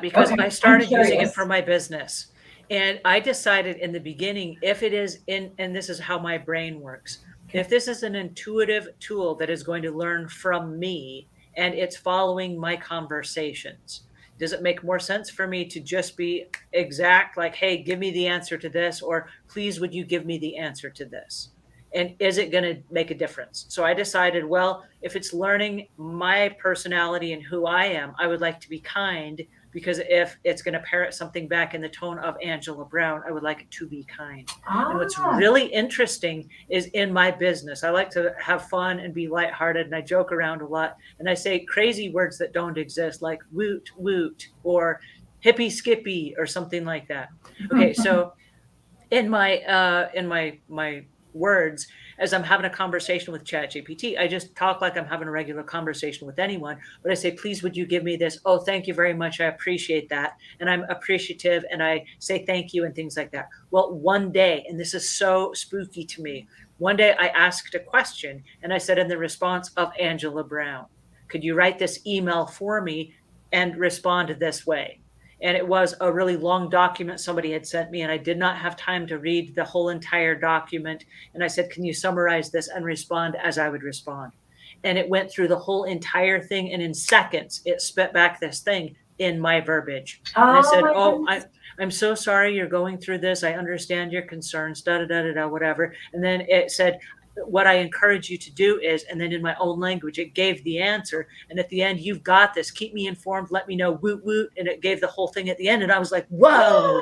Because Okay, I started I'm using it curious. for my business. And I decided in the beginning, if it is and this is how my brain works. Okay. If this is an intuitive tool that is going to learn from me and it's following my conversations, does it make more sense for me to just be exact, like, hey, give me the answer to this, or please, would you give me the answer to this? And is it going to make a difference? So I decided, well, if it's learning my personality and who I am, I would like to be kind, because if it's going to parrot something back in the tone of Angela Brown, I would like it to be kind. And what's really interesting is in my business, I like to have fun and be lighthearted, and I joke around a lot. And I say crazy words that don't exist, like woot, woot, or hippy skippy, or something like that. Okay, so in my words, as I'm having a conversation with ChatGPT, I just talk like I'm having a regular conversation with anyone. But I say, please, would you give me this? Oh, thank you very much. I appreciate that. And I'm appreciative, and I say thank you and things like that. Well, one day, and this is so spooky to me, one day I asked a question, and I said in the response of Angela Brown, could you write this email for me and respond this way? And it was a really long document somebody had sent me, and I did not have time to read the whole entire document. And I said, can you summarize this and respond as I would respond? And it went through the whole entire thing, and in seconds, it spit back this thing in my verbiage. And I said, I'm so sorry you're going through this. I understand your concerns, da da da da da, whatever. And then it said, what I encourage you to do is, and then in my own language, it gave the answer. And at the end, you've got this. Keep me informed. Let me know. Woot woot. And it gave the whole thing at the end. And I was like, whoa,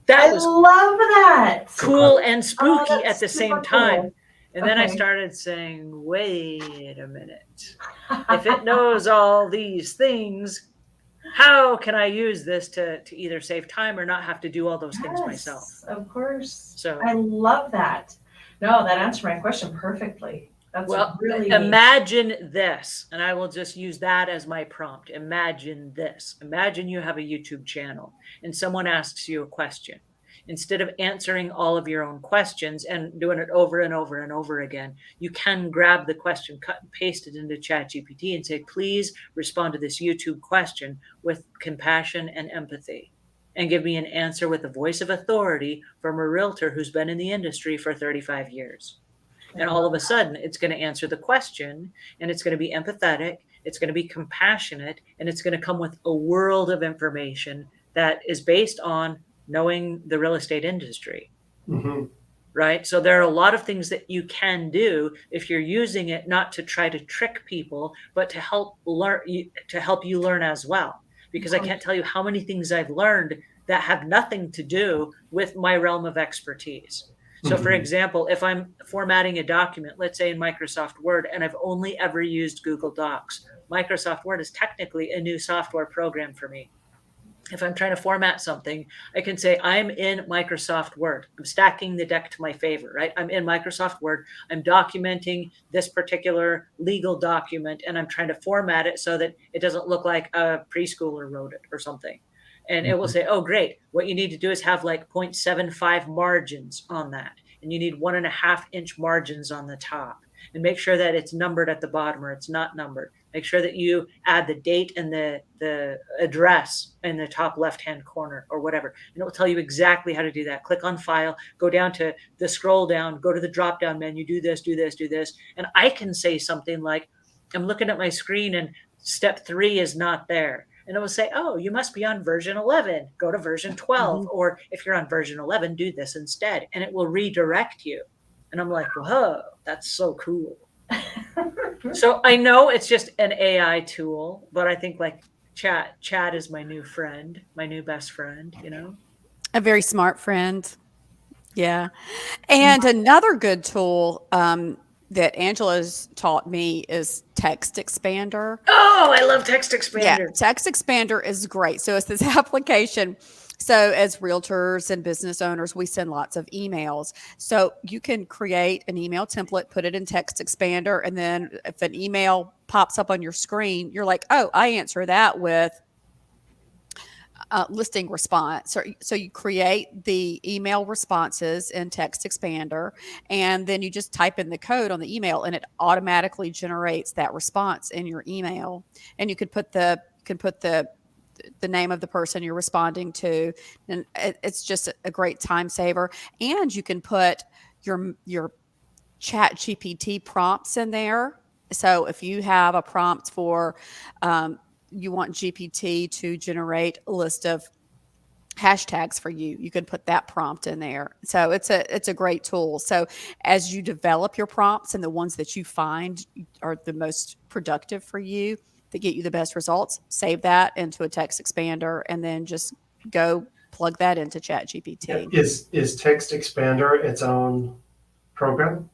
that was love that. cool and spooky that's at the same super time. cool. And then I Okay. started saying, wait a minute. If it knows all these things, how can I use this to either save time or not have to do all those things myself? Yes, of course. So I love that. No, that answered my question perfectly. That's well, really neat. imagine this, and I will just use that as my prompt. Imagine this. Imagine you have a YouTube channel and someone asks you a question. Instead of answering all of your own questions and doing it over and over and over again, you can grab the question, cut and paste it into ChatGPT and say, please respond to this YouTube question with compassion and empathy, and give me an answer with the voice of authority from a realtor who's been in the industry for 35 years. And all of a sudden, it's going to answer the question, and it's going to be empathetic, it's going to be compassionate, and it's going to come with a world of information that is based on knowing the real estate industry. Mhm. Right? So there are a lot of things that you can do if you're using it not to try to trick people, but to help you learn as well. Because I can't tell you how many things I've learned that have nothing to do with my realm of expertise. So for Mhm. example, if I'm formatting a document, let's say in Microsoft Word, and I've only ever used Google Docs, Microsoft Word is technically a new software program for me. If I'm trying to format something, I can say, I'm in Microsoft Word. I'm stacking the deck to my favor, right? I'm in Microsoft Word. I'm documenting this particular legal document, and I'm trying to format it so that it doesn't look like a preschooler wrote it or something. And it will say, oh, great. What you need to do is have like 0.75 margins on that. And you need 1.5-inch margins on the top. And make sure that it's numbered at the bottom or it's not numbered. Make sure that you add the date and the address in the top left-hand corner or whatever. And it will tell you exactly how to do that. Click on File, go down to the scroll down, go to the drop-down menu, do this, do this, do this. And I can say something like, I'm looking at my screen and step 3 is not there. And it will say, oh, you must be on version 11. Go to version 12. Or if you're on version 11, do this instead. And it will redirect you. And I'm like, whoa, that's so cool. So I know it's just an AI tool, but I think like Chat is my new friend, my new best friend, you know? A very smart friend. Yeah. And another good tool that Angela's taught me is Text Expander. Oh, I love Text Yeah, Expander. Text Expander is great. So it's this application. So as realtors and business owners, we send lots of emails. So you can create an email template, put it in Text Expander, and then if an email pops up on your screen, you're like, oh, I answer that with listing response. So you create the email responses in Text Expander, and then you just type in the code on the email, and it automatically generates that response in your email. And you could put the name of the person you're responding to, and it's just a great time saver. And you can put your Chat GPT prompts in there. So if you have a prompt for you want GPT to generate a list of hashtags for you, you could put that prompt in there. So it's a great tool. So as you develop your prompts and the ones that you find are the most productive for you, that get you the best results, save that into a Text Expander and then just go plug that into Chat GPT. Is Text Expander its own program?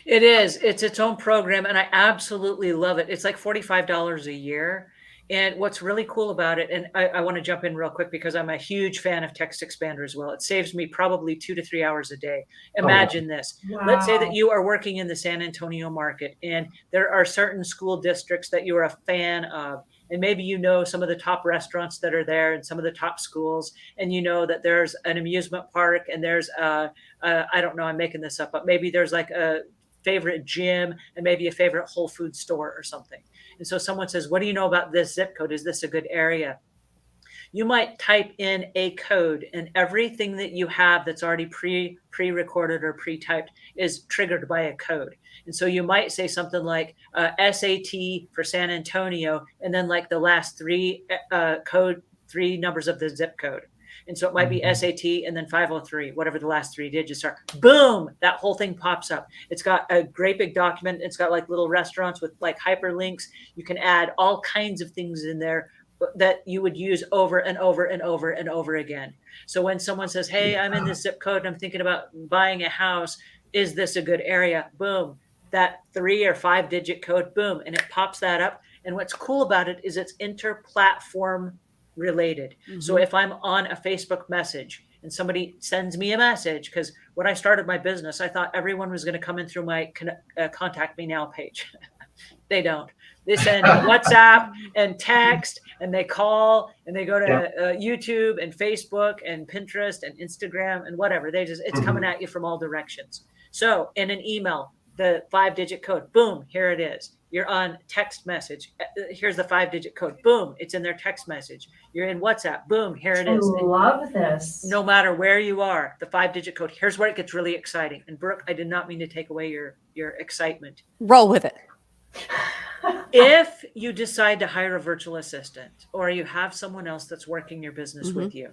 It is. It's its own program, and I absolutely love it. It's like $45 a year. And what's really cool about it, and I want to jump in real quick because I'm a huge fan of Text Expander as well. It saves me probably 2 to 3 hours a day. Oh, wow. Imagine this. Let's say that Wow. you are working in the San Antonio market, and there are certain school districts that you are a fan of. And maybe you know some of the top restaurants that are there and some of the top schools. And you know that there's an amusement park and there's, I don't know, I'm making this up, but maybe there's like a favorite gym and maybe a favorite Whole Food store or something. And so someone says, what do you know about this zip code? Is this a good area? You might type in a code, and everything that you have that's already pre-recorded or pre-typed is triggered by a code. And so you might say something like SAT for San Antonio, and then like the last three numbers of the zip code. And so it might be SAT and then 503, whatever the last three digits are. Boom, that whole thing pops up. It's got a great big document. It's got like little restaurants with like hyperlinks. You can add all kinds of things in there that you would use over and over and over and over again. So when someone says, hey, I'm in this zip code and I'm thinking about buying a house, is this a good area? Boom, that 3 or 5 digit code, boom, and it pops that up. And what's cool about it is it's inter-platform related. So if I'm on a Facebook message and somebody sends me a message, because when I started my business, I thought everyone was going to come in through my contact me now page. They don't. They send WhatsApp and text, and they call, and they go to YouTube and Facebook and Pinterest and Instagram and whatever. It's coming at you from all directions. So in an email, the 5-digit code, boom, here it is. You're on text message. Here's the 5-digit code. Boom, it's in their text message. You're in WhatsApp. Boom, here it is. I love this. No matter where you are, the 5-digit code. Here's where it gets really exciting. And Brooke, I did not mean to take away your excitement. Roll with it. If you decide to hire a virtual assistant or you have someone else that's working your business with you,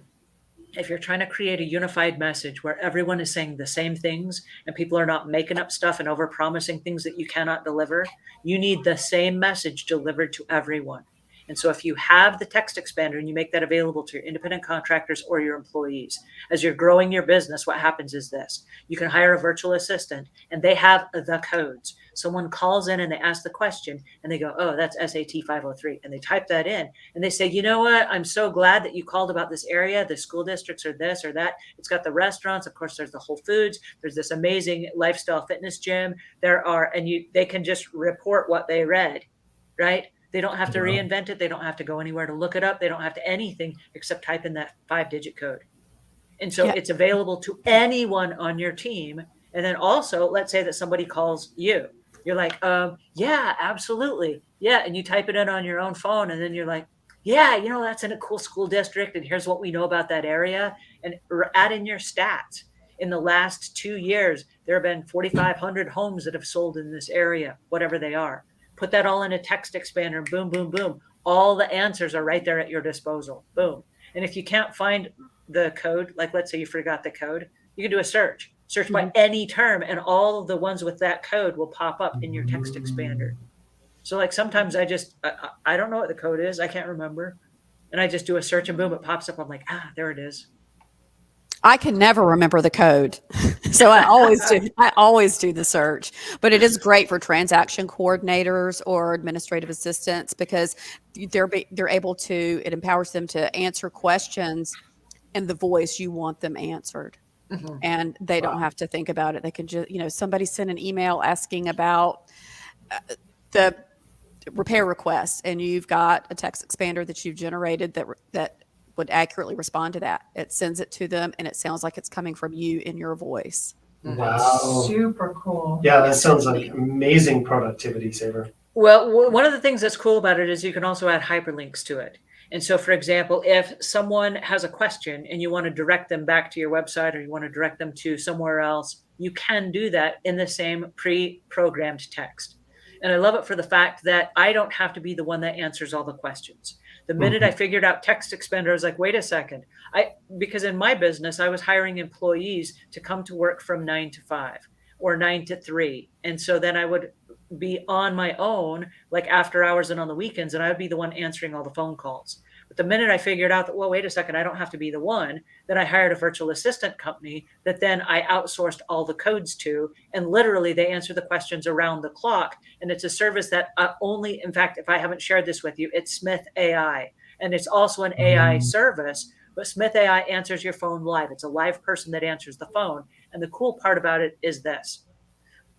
if you're trying to create a unified message where everyone is saying the same things and people are not making up stuff and over promising things that you cannot deliver, you need the same message delivered to everyone. And so if you have the Text Expander and you make that available to your independent contractors or your employees, as you're growing your business, what happens is this. You can hire a virtual assistant and they have the codes. Someone calls in and they ask the question and they go, oh, that's SAT 503. And they type that in and they say, you know what? I'm so glad that you called about this area. The school districts are this or that. It's got the restaurants. Of course, there's the Whole Foods. There's this amazing lifestyle fitness gym. They can just report what they read, right? They don't have to reinvent it. They don't have to go anywhere to look it up. They don't have to anything except type in that 5-digit code. And so it's available to anyone on your team. And then also, let's say that somebody calls you. You're like, yeah, absolutely. Yeah. And you type it in on your own phone. And then you're like, yeah, that's in a cool school district. And here's what we know about that area. And add in your stats. In the last 2 years, there have been 4,500 homes that have sold in this area, whatever they are. Put that all in a Text Expander, boom, boom, boom. All the answers are right there at your disposal. Boom. And if you can't find the code, like let's say you forgot the code, you can do a search by any term, and all of the ones with that code will pop up in your Text Expander. So like sometimes I don't know what the code is. I can't remember. And I just do a search and boom, it pops up. I'm like, there it is. I can never remember the code. So I always do the search. But it is great for transaction coordinators or administrative assistants because they're able to, it empowers them to answer questions in the voice you want them answered. Mhm. And they don't have to think about it. They can just, somebody sent an email asking about the repair request, and you've got a text expander that you've generated that would accurately respond to that. It sends it to them, and it sounds like it's coming from you in your voice. Wow. Super cool. Yeah, that sounds like amazing productivity saver. Well, one of the things that's cool about it is you can also add hyperlinks to it. And so, for example, if someone has a question and you want to direct them back to your website or you want to direct them to somewhere else, you can do that in the same pre-programmed text. And I love it for the fact that I don't have to be the one that answers all the questions. The minute I figured out text expander, I was like, wait a second. Because in my business, I was hiring employees to come to work from 9 to 5 or 9 to 3. And so then I would be on my own, like after hours and on the weekends, and I would be the one answering all the phone calls. But the minute I figured out that, well, wait a second, I don't have to be the one, then I hired a virtual assistant company that then I outsourced all the codes to, and literally they answer the questions around the clock. And it's a service that only, in fact, if I haven't shared this with you, it's Smith AI. And it's also an AI service, but Smith AI answers your phone live. It's a live person that answers the phone. And the cool part about it is this.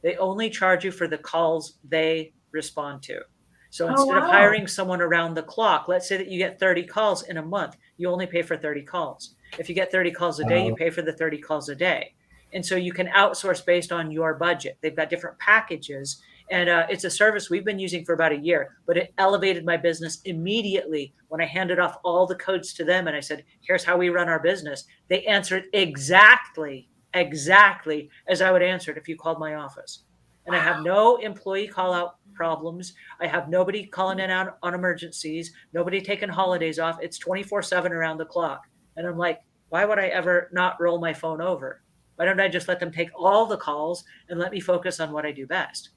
They only charge you for the calls they respond to. So instead of hiring someone around the clock, let's say that you get 30 calls in a month, you only pay for 30 calls. If you get 30 calls a day, you pay for the 30 calls a day. And so you can outsource based on your budget. They've got different packages. And it's a service we've been using for about a year, but it elevated my business immediately when I handed off all the codes to them. And I said, here's how we run our business. They answered exactly as I would answer it if you called my office. And I have no employee call out problems. I have nobody calling in out on emergencies, nobody taking holidays off. It's 24/7 around the clock. And I'm like, why would I ever not roll my phone over? Why don't I just let them take all the calls and let me focus on what I do best?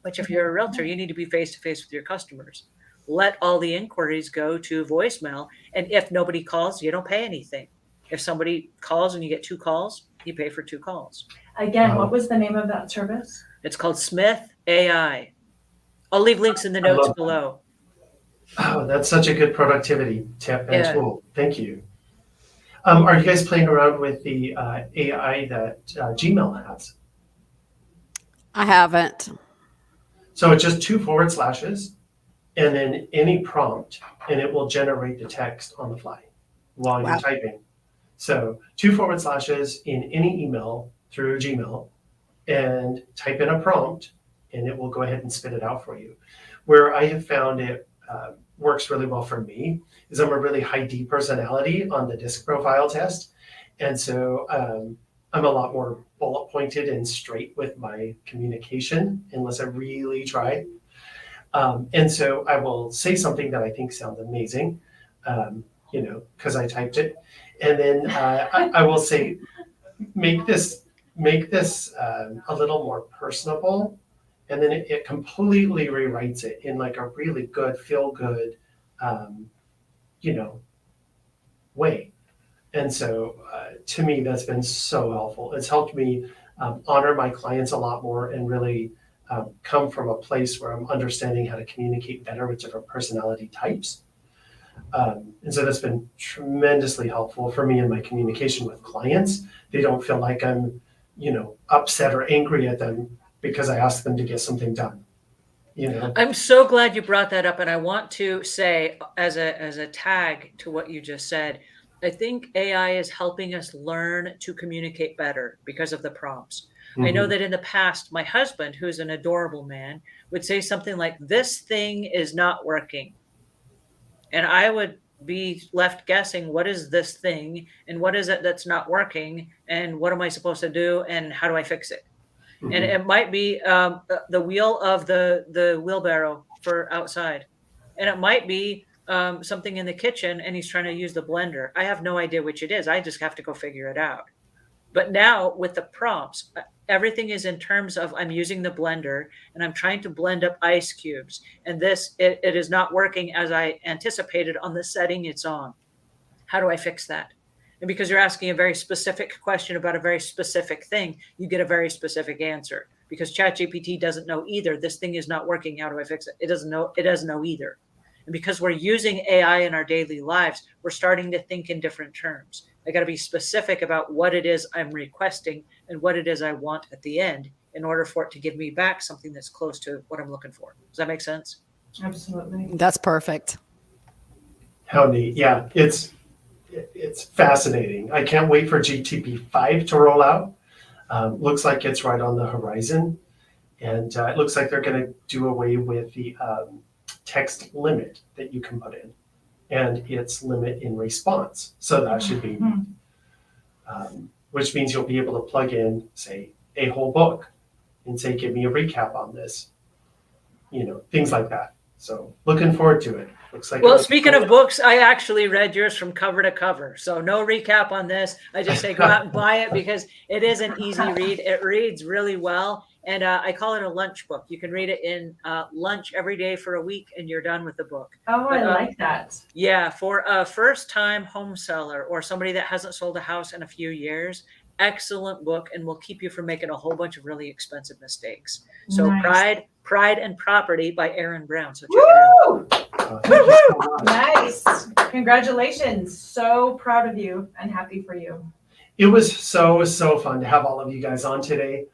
Which if you're a realtor, you need to be face to face with your customers. Let all the inquiries go to voicemail. And if nobody calls, you don't pay anything. If somebody calls and you get 2 calls, you pay for 2 calls. Again, what was the name of that service? It's called Smith AI. I'll leave links in the notes below. Oh, that's such a good productivity tip and tool. Thank you. Are you guys playing around with the AI that Gmail has? I haven't. So it's just 2 forward slashes and then any prompt, and it will generate the text on the fly while you're typing. So 2 forward slashes in any email through Gmail and type in a prompt, and it will go ahead and spit it out for you. Where I have found it works really well for me is I'm a really high D personality on the DISC profile test. And so I'm a lot more bullet pointed and straight with my communication unless I really try. And so I will say something that I think sounds amazing, because I typed it. And then I will say, make this a little more personable. And then it completely rewrites it in like a really good, feel good, way. And so to me, that's been so helpful. It's helped me honor my clients a lot more and really come from a place where I'm understanding how to communicate better with different personality types. And so that's been tremendously helpful for me in my communication with clients. They don't feel like I'm, upset or angry at them because I asked them to get something done. I'm so glad you brought that up. And I want to say as a tag to what you just said, I think AI is helping us learn to communicate better because of the prompts. I know that in the past, my husband, who's an adorable man, would say something like, this thing is not working. And I would be left guessing, what is this thing? And what is it that's not working? And what am I supposed to do? And how do I fix it? And it might be the wheel of the wheelbarrow for outside. And it might be something in the kitchen and he's trying to use the blender. I have no idea which it is. I just have to go figure it out. But now with the prompts, everything is in terms of I'm using the blender and I'm trying to blend up ice cubes. And it is not working as I anticipated on the setting it's on. How do I fix that? And because you're asking a very specific question about a very specific thing, you get a very specific answer. Because ChatGPT doesn't know either. This thing is not working. How do I fix it? It doesn't know. It doesn't know either. And because we're using AI in our daily lives, we're starting to think in different terms. I got to be specific about what it is I'm requesting and what it is I want at the end in order for it to give me back something that's close to what I'm looking for. Does that make sense? Absolutely. That's perfect. How neat. Yeah, it's fascinating. I can't wait for GTP5 to roll out. Looks like it's right on the horizon. And it looks like they're going to do away with the text limit that you can put in and its limit in response. So that should be, which means you'll be able to plug in, say, a whole book and say, give me a recap on this, things like that. So looking forward to it. Looks like. Well, speaking of books, I actually read yours from cover to cover. So no recap on this. I just say go out and buy it because it is an easy read. It reads really well. And I call it a lunch book. You can read it in lunch every day for a week and you're done with the book. Oh, I like that. Yeah, for a first-time home seller or somebody that hasn't sold a house in a few years, excellent book and will keep you from making a whole bunch of really expensive mistakes. So Nice. Pride and Property by Aaron Brown. So check it out. Woo! Thank you so much. Nice. Congratulations. So proud of you and happy for you. It was so fun to have all of you guys on today.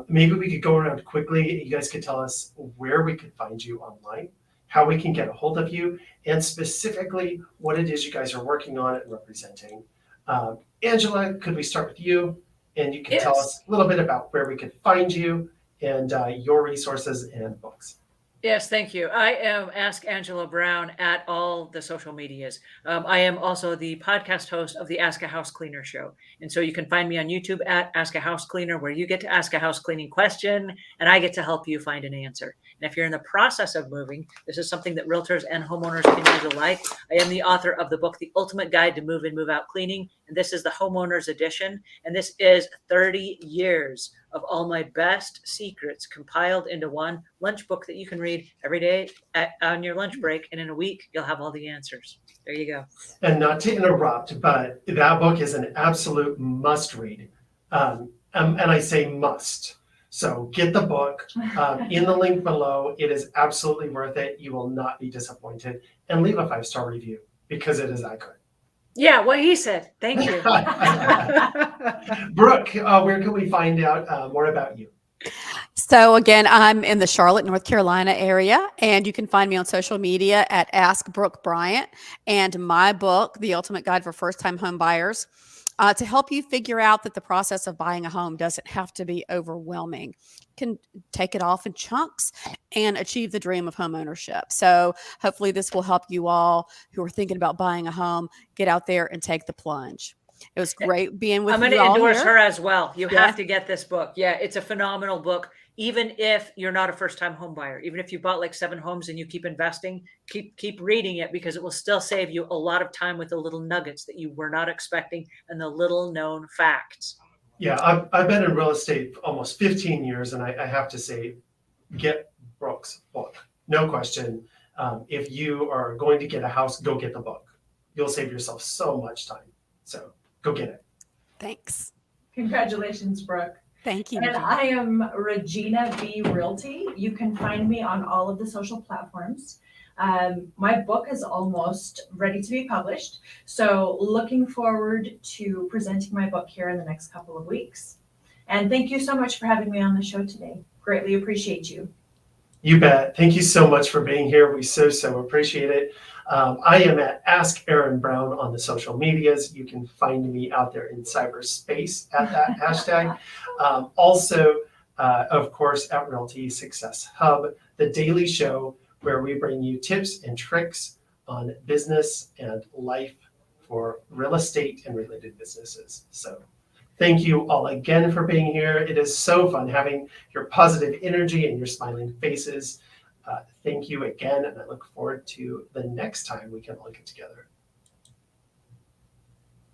Maybe we could go around quickly. You guys could tell us where we could find you online, how we can get a hold of you, and specifically what it is you guys are working on and representing. Angela, could we start with you? And you can tell us a little bit about where we could find you and your resources and books. Yes, thank you. I am Ask Angela Brown at all the social medias. I am also the podcast host of the Ask a House Cleaner show. And so you can find me on YouTube at Ask a House Cleaner, where you get to ask a house cleaning question and I get to help you find an answer. And if you're in the process of moving, this is something that realtors and homeowners can use alike. I am the author of the book, The Ultimate Guide to Move in, Move Out Cleaning. And this is the homeowners edition. And this is 30 years of all my best secrets compiled into one lunch book that you can read every day on your lunch break. And in a week, you'll have all the answers. There you go. And not to interrupt, but that book is an absolute must read. And I say must. So get the book in the link below. It is absolutely worth it. You will not be disappointed. And leave a 5-star review because it is that good. Yeah, what he said. Thank you. Brooke, where can we find out more about you? So again, I'm in the Charlotte, North Carolina area, and you can find me on social media at Ask Brooke Bryant, and my book, The Ultimate Guide for First-Time Home Buyers, to help you figure out that the process of buying a home doesn't have to be overwhelming. You can take it off in chunks and achieve the dream of home ownership. So hopefully this will help you all who are thinking about buying a home get out there and take the plunge. It was great being with you all. I'm going to endorse here. her as well. You Yeah. have to get this book. Yeah, it's a phenomenal book. Even if you're not a first-time home buyer, even if you bought like 7 homes and you keep investing, keep reading it because it will still save you a lot of time with the little nuggets that you were not expecting and the little known facts. Yeah, I've been in real estate for almost 15 years, and I have to say, get Brooke's book. No question. If you are going to get a house, go get the book. You'll save yourself so much time. So go get it. Thanks. Congratulations, Brooke. Thank you. And I am Regina B. Realty. You can find me on all of the social platforms. My book is almost ready to be published. So looking forward to presenting my book here in the next couple of weeks. And thank you so much for having me on the show today. Greatly appreciate you. You bet. Thank you so much for being here. We so appreciate it. I am at Ask Aaron Brown on the social medias. You can find me out there in cyberspace at that hashtag. Also, of course, at Realty Success Hub, the daily show where we bring you tips and tricks on business and life for real estate and related businesses. So thank you all again for being here. It is so fun having your positive energy and your smiling faces. Thank you again, and I look forward to the next time we can all get together.